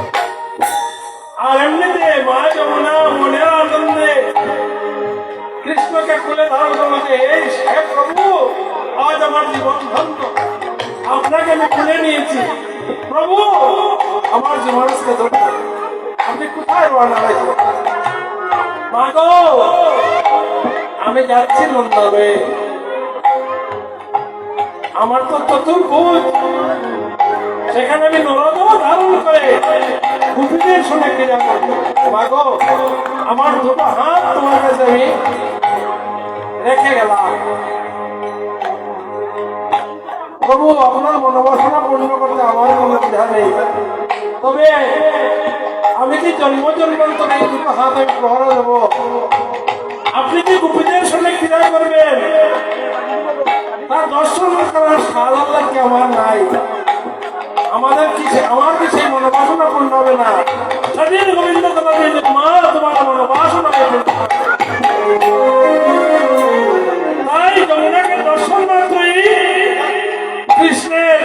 আর এমনিতে মা যমুনা মনের আনন্দে কৃষ্ণকে খুলে ধারণ করলো যে, হে প্রভু, আজ আমার জীবন ধন্য, আপনাকে আমি খুলে নিয়েছি। প্রভু, আমার জীবনকে ধন্য, আপনি কোথায় রওনা হয়েছে? মা গো, আমি যাচ্ছি নন্দালয়ে। আমার তো চতুর্ভুজ, সেখানে আমি নরদ ধারণ করে গোপীদের সঙ্গে ক্রীড়া করব। মা গো, আমার দুটো হাত তোমার কাছে আমি রেখে গেলাম। প্রভু, আপনার মনোবাসনা পূর্ণ করতে আমার কোনো দ্বিধা নেই, তবে আমি কি জন্ম জন্মান্তর এই দুটো হাত আমি প্রহরা দেব? আপনি কি গোপীদের সঙ্গে ক্রীড়া করবেন? তার দর্শন করার সাল আল্লাহ কি আমার নাই? আমার কি সেই মনোবাসনা পূর্ণ হবে না? সেদিন গোবিন্দ কথা দিয়েছে, মা তোমার মনোবাসনা তাই যমুনাকে দর্শন মাত্রই কৃষ্ণের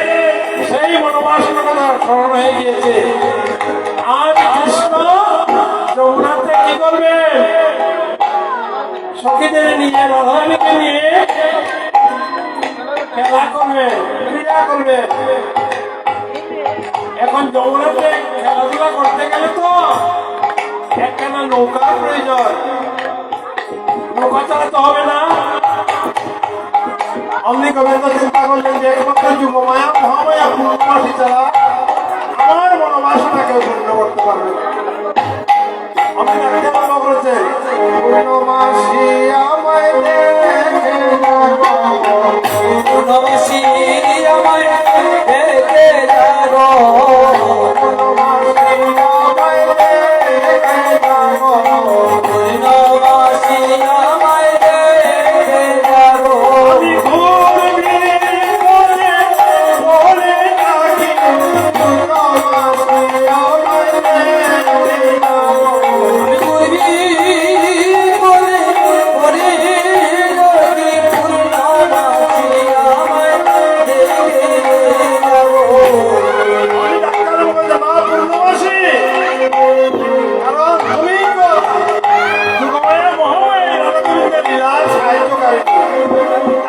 সেই মনোবাসনা কথা স্মরণ হয়ে গিয়েছে। আজ কৃষ্ণ যমুনাতে কি করবে? সখীদের নিয়ে, রাধারানীকে নিয়ে খেলা করবে, ক্রীড়া করবে। এখন যমুনাতে খেলাধুলা করতে গেলে তো একখানা নৌকার প্রয়োজন। নৌকা চালাতে হবে না? অমনি গোবিন্দ চিন্তা করলেন যে একমাত্র যুগমায়া মহামায়া পূর্ণমাসী ছাড়া আমার মনোবাসনা কেউ পূর্ণ করতে পারবে না। আমি ডাকতে আরম্ভ করেছেন, পূর্ণমাসী আমায় দেখে যাগো, পূর্ণমাসী আমায় দেখে যাগো, পূর্ণমাসী আমায় দেখে যাগো, পূর্ণমাসী আমায় দেখে যাগো। আমি ঘুরবি বলে বলে ডাকি, পূর্ণমাসী আমায় দেখে যাগো। আমি ঘুরবি বলে বলে ডাকি, পূর্ণমাসী আমায় দেখে যাগো। আমি ডাক্তার বলতে মা পূর্ণমাসী, কারণ তুমি তো যুগমায়া মহামায়া রাধাকৃষ্ণের লীলার সাহায্যকারী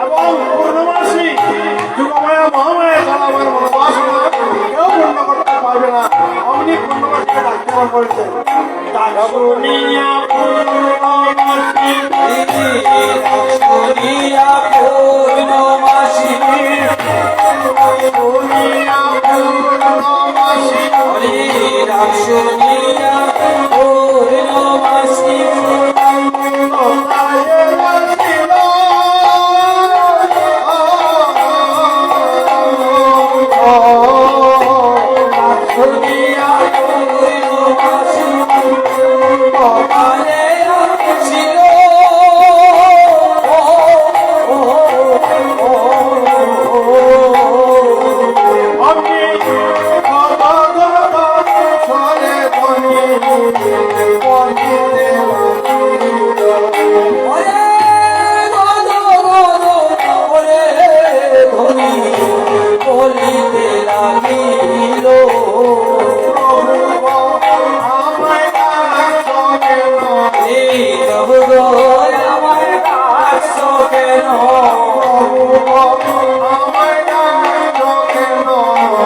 এবং পূর্ণমাসী যুগমায়া মহামায়া ছাড়া আমার মনোবাসনা কেউ পূর্ণ করতে পারবে না। অমনি পূর্ণমাসীকে ডাকতে আরম্ভ করেছেন, ডাকুনিয়া পূর্ণমাসী, শুনিয়া পূর্ণমাসী, ডাকুনিয়া পূর্ণমাসী, হরি রাম শুনিয়া পূর্ণমাসী, কোথায় আসিল? শুনিয়া পূর্ণমাসী, কপালে ছিল অমনি কত গত স্বরে ধ্বনি পড়িতে লাগিল। ওরে গদ গদ ওরে ধ্বনি বলিতে লাগিল, প্রভু গো, আমায় ডাকছো কেন? এই প্রভু গো আমায় ডাকছো কেন, প্রভু গো, আমায় ডাকছো কেন?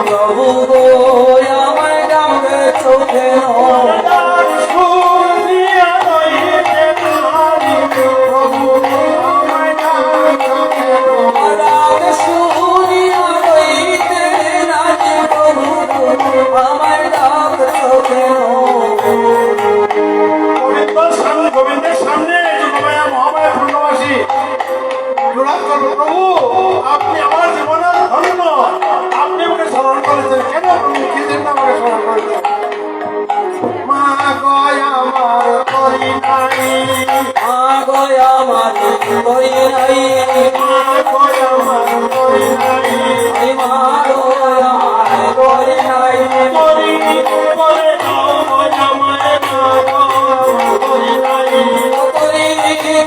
প্রভু গো আমায় ডাকছো কেন, ডাক শুনিয়া রহিতে নারী, প্রভু গো, আমায় ডাকছো কেন? ডাক শুনিয়া রইতে রাজি, প্রভু গো আমায় ডাকছো কেন। গোবিন্দের সামনে যুগমায়া মহামায়া পূর্ণমাসী জোড়া করল, প্রভু আপনি আমার জীবনের ধন্য, আপনি আমাকে স্মরণ করেছেন কেন? প্রভু কি জন্য আমাকে স্মরণ করেছেন? মা গয় আমার করি নাই, আগয় আমার করি নাই, মা গয় আমার করি নাই, মা গয় আমার করি নাই, করি করে দাও গয় আমায়, মা গয় আমার করি নাই। করি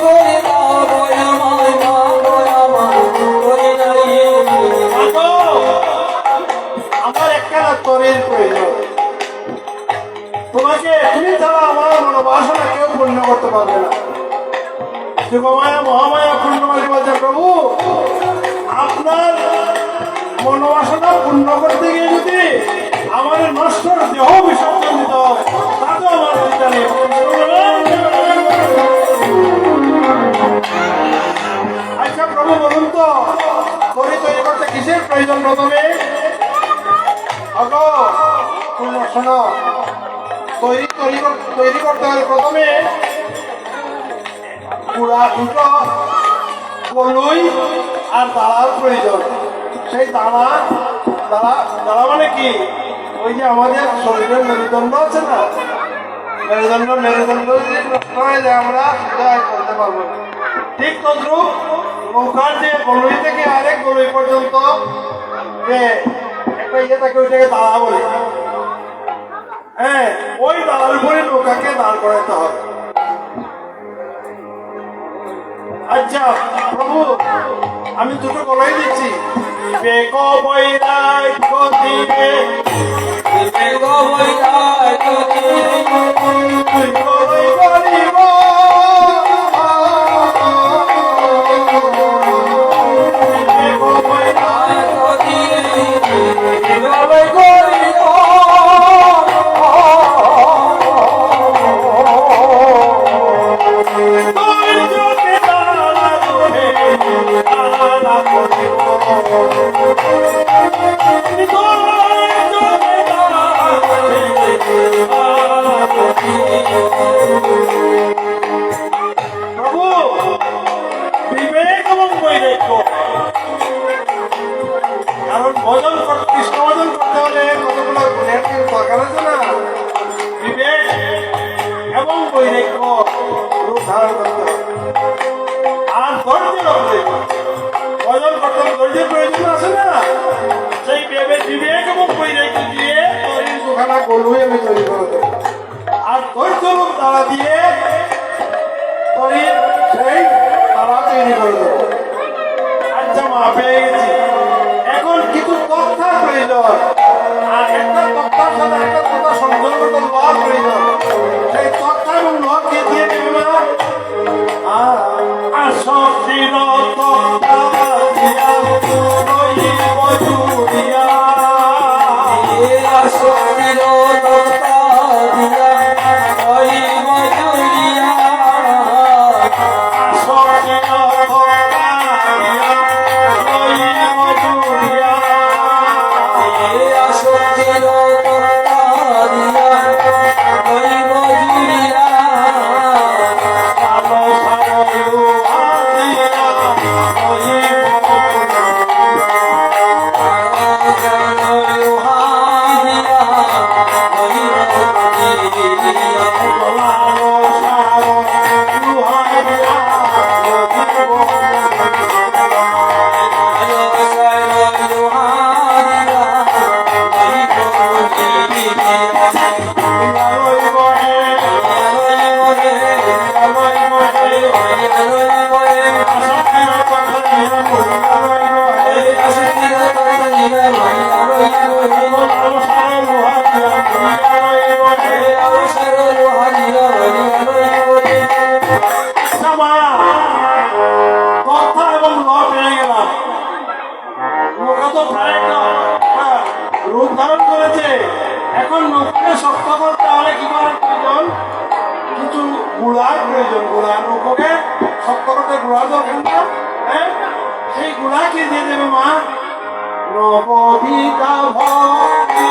করে দাও গয় আমায়, মা গয় আমার করি নাই। মাগো, আমার একখানা তরির প্রয়োজন, তোমাকে তুমি ছাড়া আমার মনোবাসনা কেউ পূর্ণ করতে পারবে না। যুগমায়া মহামায়া পূর্ণমাসী বলছে, প্রভু আপনার মনোবাসনা পূর্ণ করতে গিয়ে যদি আমাদের নষ্ট দেহ বিসর্জন দিতে হয় তাতেও আমার চিন্তা নেই। আচ্ছা প্রভু বলুন তো, তরি তৈরি করতে কিসের প্রয়োজন? প্রথমে শোনো, তৈরি করতে হলে প্রথমে পুরা দুটো কলুই আর দাঁড়ার প্রয়োজন। সেই দাঁড়া মানে কি? ওই যে আমাদের শরীরের মেরুদণ্ড আছে না, মেরুদণ্ড যদি নষ্ট হয়ে যায় আমরা জয় করতে পারবো না। ঠিক তদ্রুপ নৌকার যে গলুই থেকে আরেক গলুই পর্যন্ত যে একটা ইয়ে থাকে ওইটাকে দাঁড়া বলে, হ্যাঁ ওই দাঁড়ার উপরে নৌকাকে দাঁড় করাতে হবে। আচ্ছা প্রভু আমি দুটো গলাই দিচ্ছি, বেগ বৈরাগ্য দিবে, বেগ বৈরাগ্য দিবে, গলাই করিব, বেগ বৈরাগ্য ধৈর্যকে দাঁড়া ধরে, দাঁড়া ধরে কারণ ভজন কৃষ্ণ ভজন করতে হলে কতগুলো গুণের দরকার আছে না, বিবেক এবং বৈরাগ্য রূপ ধারণ করতে হবে। আর ধৈর্যের প্রয়োজন, ভজন করতে হলে ধৈর্যের প্রয়োজন আছে না, সেই বিবেক এবং বৈরাগ্য দিয়ে শরীর দুখানা গলুই আমি তৈরি করে দেবো। আর ধৈর্য রূপ তারা দিয়ে শরীর সেই তারা তৈরি করে দেবো। আচ্ছা মা, পেয়ে গেছি। এখন কিছু তথ্যের প্রয়োজন, আর একটা তথ্যের সাথে একটা কথা সংযোগগত লওয়ার প্রয়োজন। সেই তথ্য এবং লকে দিয়ে দেবে না। আসক্তির তথ্য দিয়া রইব জুড়িয়া, আসক্তির তথ্য দিয়া রইব জুড়িয়া, আসক্তির তথ্য দিয়া রইব জুড়িয়া, আসক্তির তথ্য দিয়া রইব জুড়িয়া, সালো সালো দিয়া কথা এবং ল পেয়ে গেলাম। নৌকা তো প্রায় একটা রূপ ধারণ করেছে। এখন নৌকাকে শক্ত করতে হলে কি করার প্রয়োজন? কিছু গুড়ার প্রয়োজন। গুড়া নৌকাকে শক্ত করতে গুড়ার দরকার না? হ্যাঁ, সেই গুড়া কি দিয়ে দেবে মা? নববিকা ভক্তি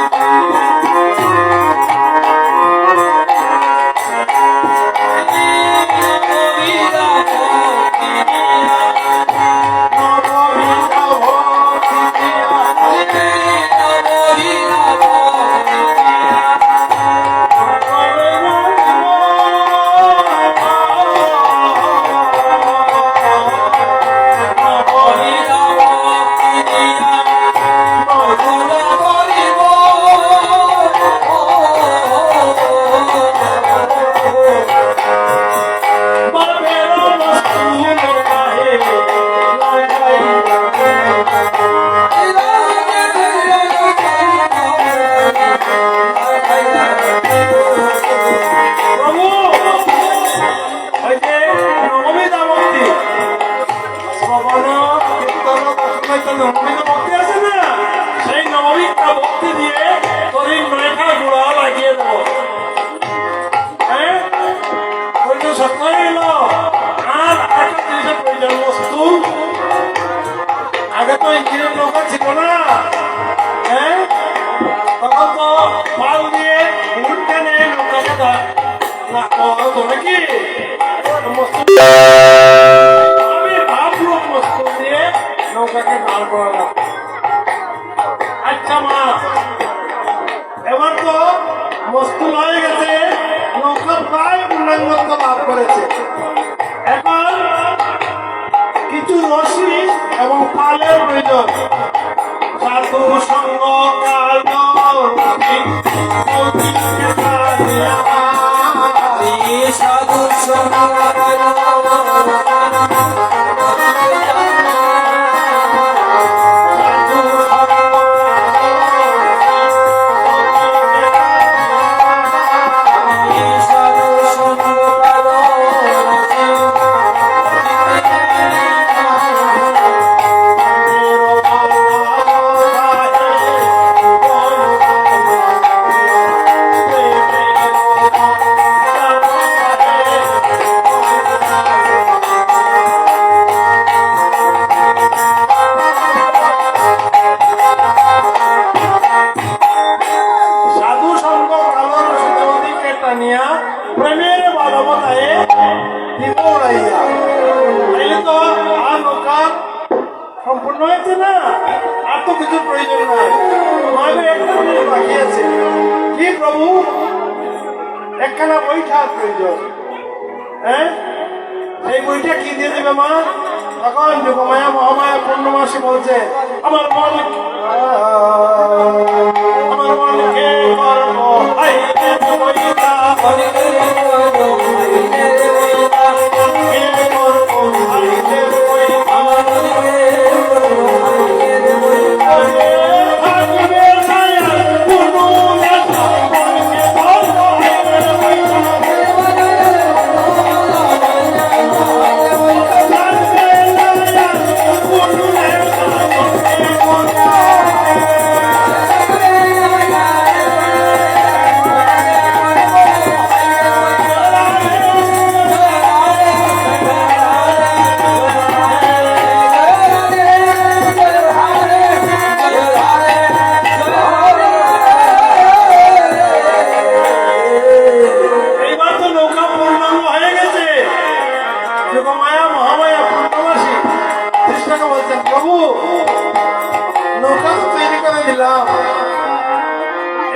নববিকা ভক্তি ভক্তি আছে না, সেই নবমীটা ভক্তি দিয়ে শরীর নয়টা গুড়া লাগিয়ে দেবো। হ্যাঁ, সত্য হয়ে গেল। আর একটা জিনিসের প্রয়োজন, বস্তু। আগে তো ইঞ্জিনের নৌকা ছিল না। হ্যাঁ, তখন তো পাল দিয়ে উঠ টেনে নৌকাকে নাকি আমি ভাবলো বস্তু দিয়ে নৌকাকে দাঁড় করালাম। আচ্ছা মা, এবার তো বস্তু হয়ে গেছে, নৌকা প্রায় পূর্ণাঙ্গত্ব লাভ করেছে। এখন কিছু রশি এবং পালের প্রয়োজন। সাধু সঙ্গ কাল সাধু সঙ্গ প্রয়োজন নাই, মাকে একটা জিনিস বাকি আছে। কি প্রভু? একখানা বই খাওয়ার প্রয়োজন। হ্যাঁ, এই বইটা কি দিয়ে দেবে মা? তখন যোগমায়া মহামায়া পূর্ণমাসী বলছে, আমার মনকে করব হাইরে বইটা, মনকে করব হাইরে বইটা, মনকে করব হাইরে বইটা, মনকে করব হাইরে বইটা, থাকবে ছায়া কোনো নেতা, মনকে করব হাইরে বইটা,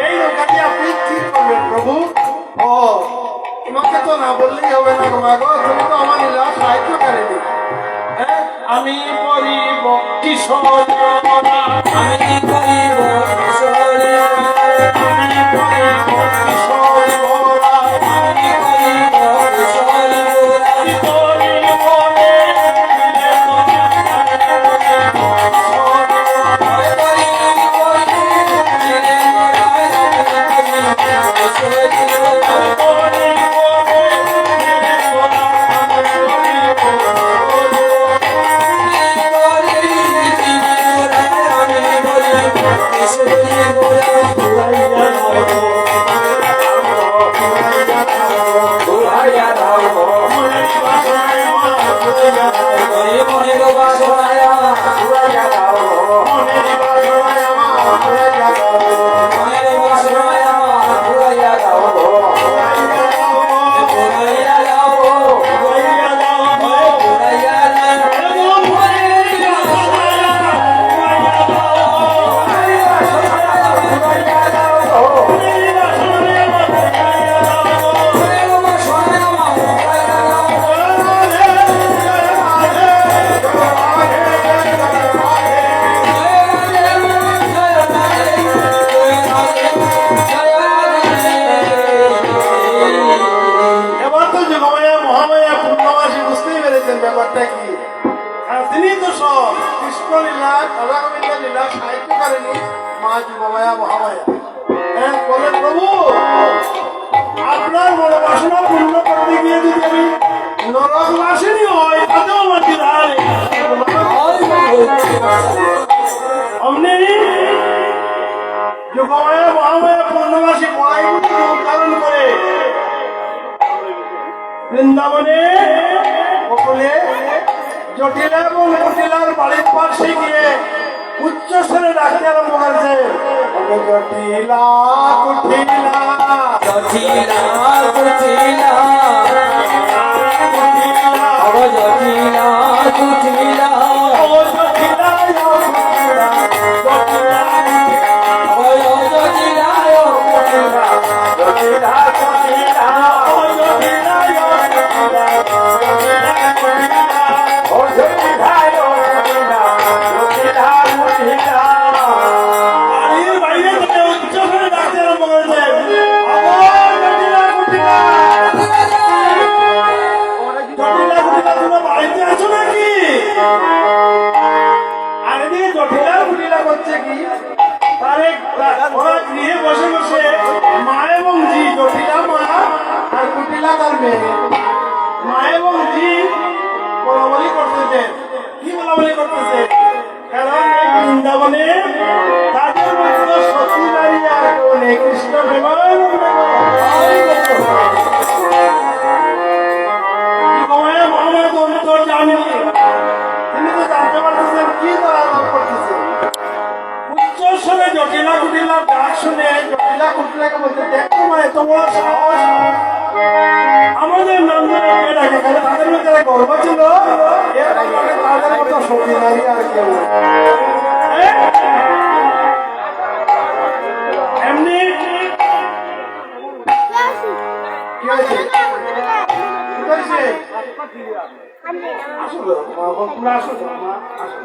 এই নৌকাটি আপনি কি করবেন প্রভু? ও, তোমাকে তো না বললেই হবে না গো, তুমি তো আমার লীলা সাহায্য করেনি। আমি করিব কিশোর, আমি করিব কিশোর, আমি করিব কিশোর, আমি করিব কিশোর, ব্যাপারটা কি? তিনি তো সব কৃষ্ণ লীলা, রাধা গোবিন্দ লীলা সাহিত্য করেনি মা যোগমায়া মহামায়া। বলে প্রভু, আপনার মনোবাসনা পূর্ণ করতে গিয়ে যদি আমি নরকবাসিনী হয়, তাতেও আমার কি দাঁড়ায়? অমনি যোগমায়া মহামায়া পূর্ণবাসী পড়াইগুলি রূপ ধারণ করে বৃন্দাবনে বলে জটিলা এবং কুটিলার বাড়ির পাশে গিয়ে উচ্চ স্বরে ডাকতে আরম্ভ করেছে, জটিলা কুটিলা, জটিলা কুটিলা, জটিলা কুটিলা, গৃহে বসে বসে মা এবং জি, জটিলা মা আর কুটিলা তার মেয়ে, মা এবং জি বলাবলি করতেছে। কি বলাবলি করতেছে? কারণ এই বৃন্দাবনে তাদের মধ্যে সতী নারী আর কেউ নেই, কৃষ্ণ প্রেমানন্দ মহামায়া তো জানেন, তিনি তো জানতে পারতেছেন কি তারা লাভ করতেছে। উচ্চস্বরে জটিলা কুটিলার ডাক শুনে জটিলা কুটিলাকে বলতে, দেখো মা, এত বড় সাহস আমাদের নন্দনকে ডাকে, কারণ তাদের মধ্যে গর্ব ছিল তাদের মতো সতী নারী আর কেউ। তোমরা আসো তো, মা, আসো।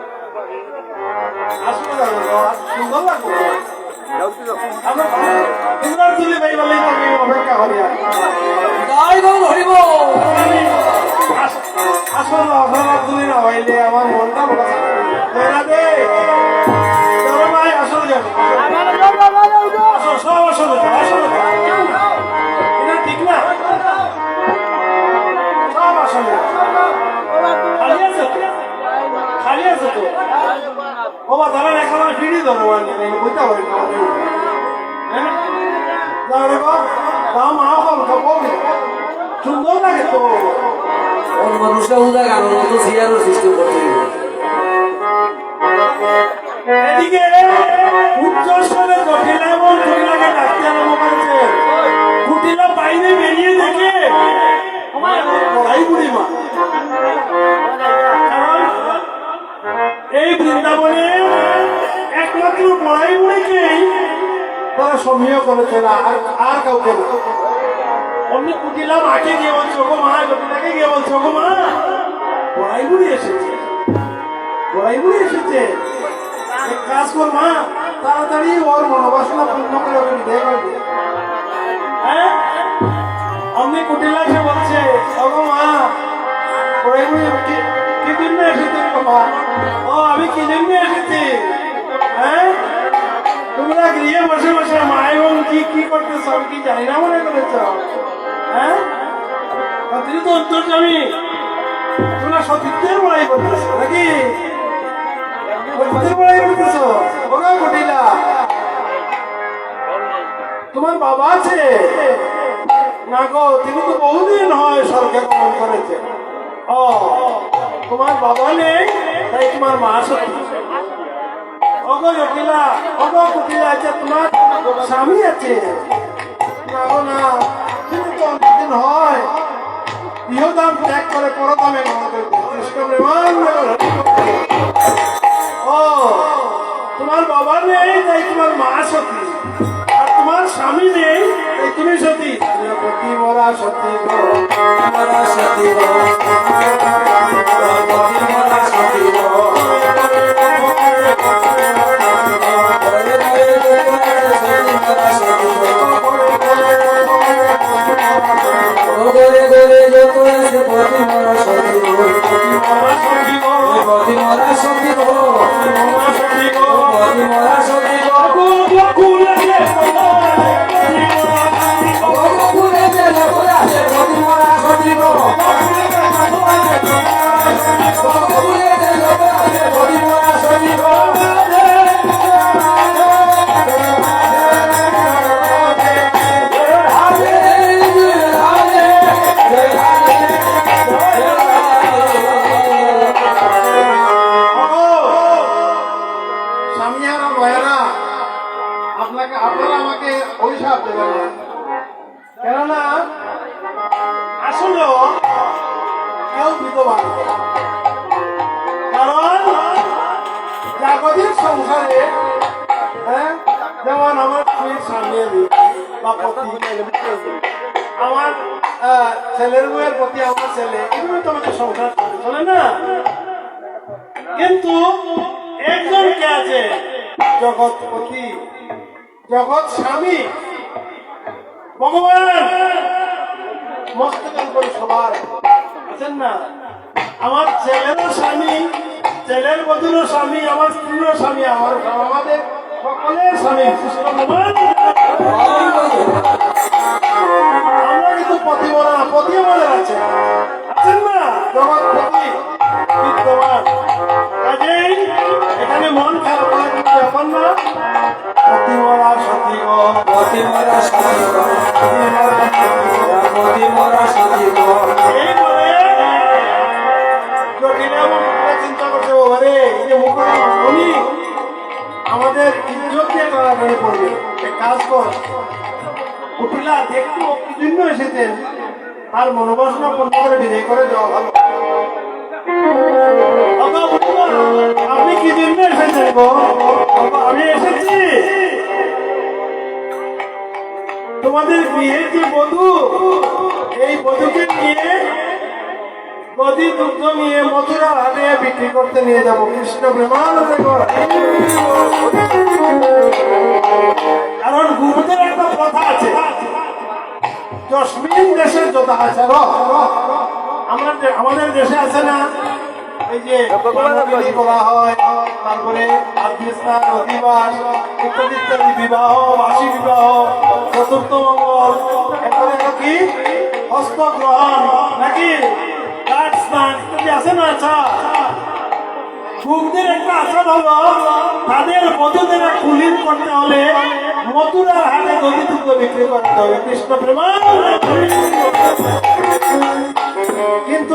আসো না, সুন্দর লাগবে। তোমরা তুলে ভাই বলেই তো আমি অপেক্ষা করি আর। জয় গৌর হরিব আসলে অপরাধ তুলি না হইলে আমার মনটা বড় খারাপ দে চলো ভাই আসলে যাবো আসো সব আসলে এটা ঠিক না সব আসলে খালি আছে তো বাবা তারা এখন ফিরি ধরো বুঝতে পারি হ্যাঁ মা বল সুন্দর লাগে তো ওর মানুষটা উদা গানোর মতো সিয়ারও সিস্টেম করতে দিব এদিকে উচ্চ স্বরে জটিলা এবং জটিলাকে ডাকতে আরম্ভ করেছে কুটিলা বাইরে বেরিয়ে দেখে পড়াই বুড়ি মা কারণ এই বৃন্দাবনে একমাত্র পড়াই বুড়িকেই তারা সমীহ করেছে না আর কাউকে না অমনি কুটিলা মাকে গিয়ে বলছো গো মা জটিলাকে গিয়ে বলছো গো মা পড়াই বুড়ি এসেছে পড়াই বুড়ি এসেছে এক কাজ কর মা তাড়াতাড়ি ওর মনোবাসনা পূর্ণ করে ওকে বিদায় করে দে হ্যাঁ অমনি কুটিলা এসে বলছে ওগো মা পড়াই বুড়ি কি জন্য এসেছে মা ও আমি কি জন্য এসেছি হ্যাঁ তোমরা গৃহে বসে বসে মা এবং কি করতেছ আমি কি জানি না মনে করেছ হ্যাঁ তুমি তো অন্তর্জামী তোমরা সতীত্বের বড়াই করতেছ নাকি সতীত্বের বড়াই করতেছ ওগো কুটিলা তোমার বাবা আছে না গো তিনি তো বহুদিন হয় স্বর্গে গমন করেছে ও তোমার বাবা নেই তাই তোমার মা সত্যি ওগো জটিলা ওগো কুটিলা আছে তোমার স্বামী আছে না গো না কিন্তু তো অনেকদিন হয় ইহদাম ত্যাগ করে পরদামে গমন করতে কৃষ্ণ প্রেমানন্দ ও তোমার বাবা নেই তাই তোমার মা সতী আর তোমার স্বামী নেই তাই তুমি সতী প্রতি মরা সতী গো মরা সতী গো মরা সতী গো গোরে গোরে যত আছে পতি মরা সতী গো পতি মরা সতী গো পতি মরা সতী গো গোকুলে পতি মরা সতী গো পতি মরা সতী গো স্বামীহারা ভয়েরা আপনারা আমাকে অভিশাপ দেবেন না কেননা আসলেও কেউ বিধবা না। কারণ জাগতিক সংসারে হ্যাঁ যেমন আমার স্ত্রীর স্বামী বা পতি আমার ছেলের বউয়ের প্রতি আমার ছেলে এগুলো তো আমাদের সংসার চলে না কিন্তু একজন কে আছে জগৎপতি জগৎ স্বামী ভগবান মস্তকের উপরে সবার আছেন না আমার ছেলেরও স্বামী ছেলের বধুরও স্বামী আমার স্ত্রীরও স্বামী আমাদের সকলের স্বামী কৃষ্ণ ভগবান আমরা কিন্তু পতি বলা না পতি আমাদের আছে আছেন না জগৎপতি বিদ্যমান কাজেই এখানে মন খারাপ করার কোনো ব্যাপার না পতি মরা সতী গো পতি মরা সতী গো পতি মরা সতী গো এই বলে জটিলা এবং কুটিলা চিন্তা করছে ওরে এই যে মুখনি আমাদের ইজ্জত দিয়ে টানাটানি পড়বে এক কাজ কর কুটিলা দেখতে ও কি জন্য এসেছেন তার মনোবাসনা পূর্ণ করে বিদায় করে যাওয়া ভালো আপনি কি জন্য এসেছেন গো আমি এসেছি তোমাদের বিয়ের যে বধূ এই বধূকে নিয়ে নদী দুগ্ধ নিয়ে মথুরা হাটে বিক্রি করতে নিয়ে যাব। কৃষ্ণ প্রেমানন্দে কর। কারণ গুরুদের একটা প্রথা আছে, জসমিন দেশের যত আচার আমাদের দেশে আছে না, এই যে মানবী করা হয়, তারপরে আত্মীয়স্থান অধিবাস ইত্যাদি ইত্যাদি, বিবাহ, বার্ষিক বিবাহ, চতুর্থ মঙ্গল, এরপরে কি হস্তগ্রহণ নাকি ঘাট স্নান ইত্যাদি আছে না আচার। গুরুদের একটা আচার হলো তাদের বধূদের কুলীন করতে হলে মথুরার হাটে দধি দুগ্ধ বিক্রি করতে হবে। কৃষ্ণ প্রেমানন্দে। কিন্তু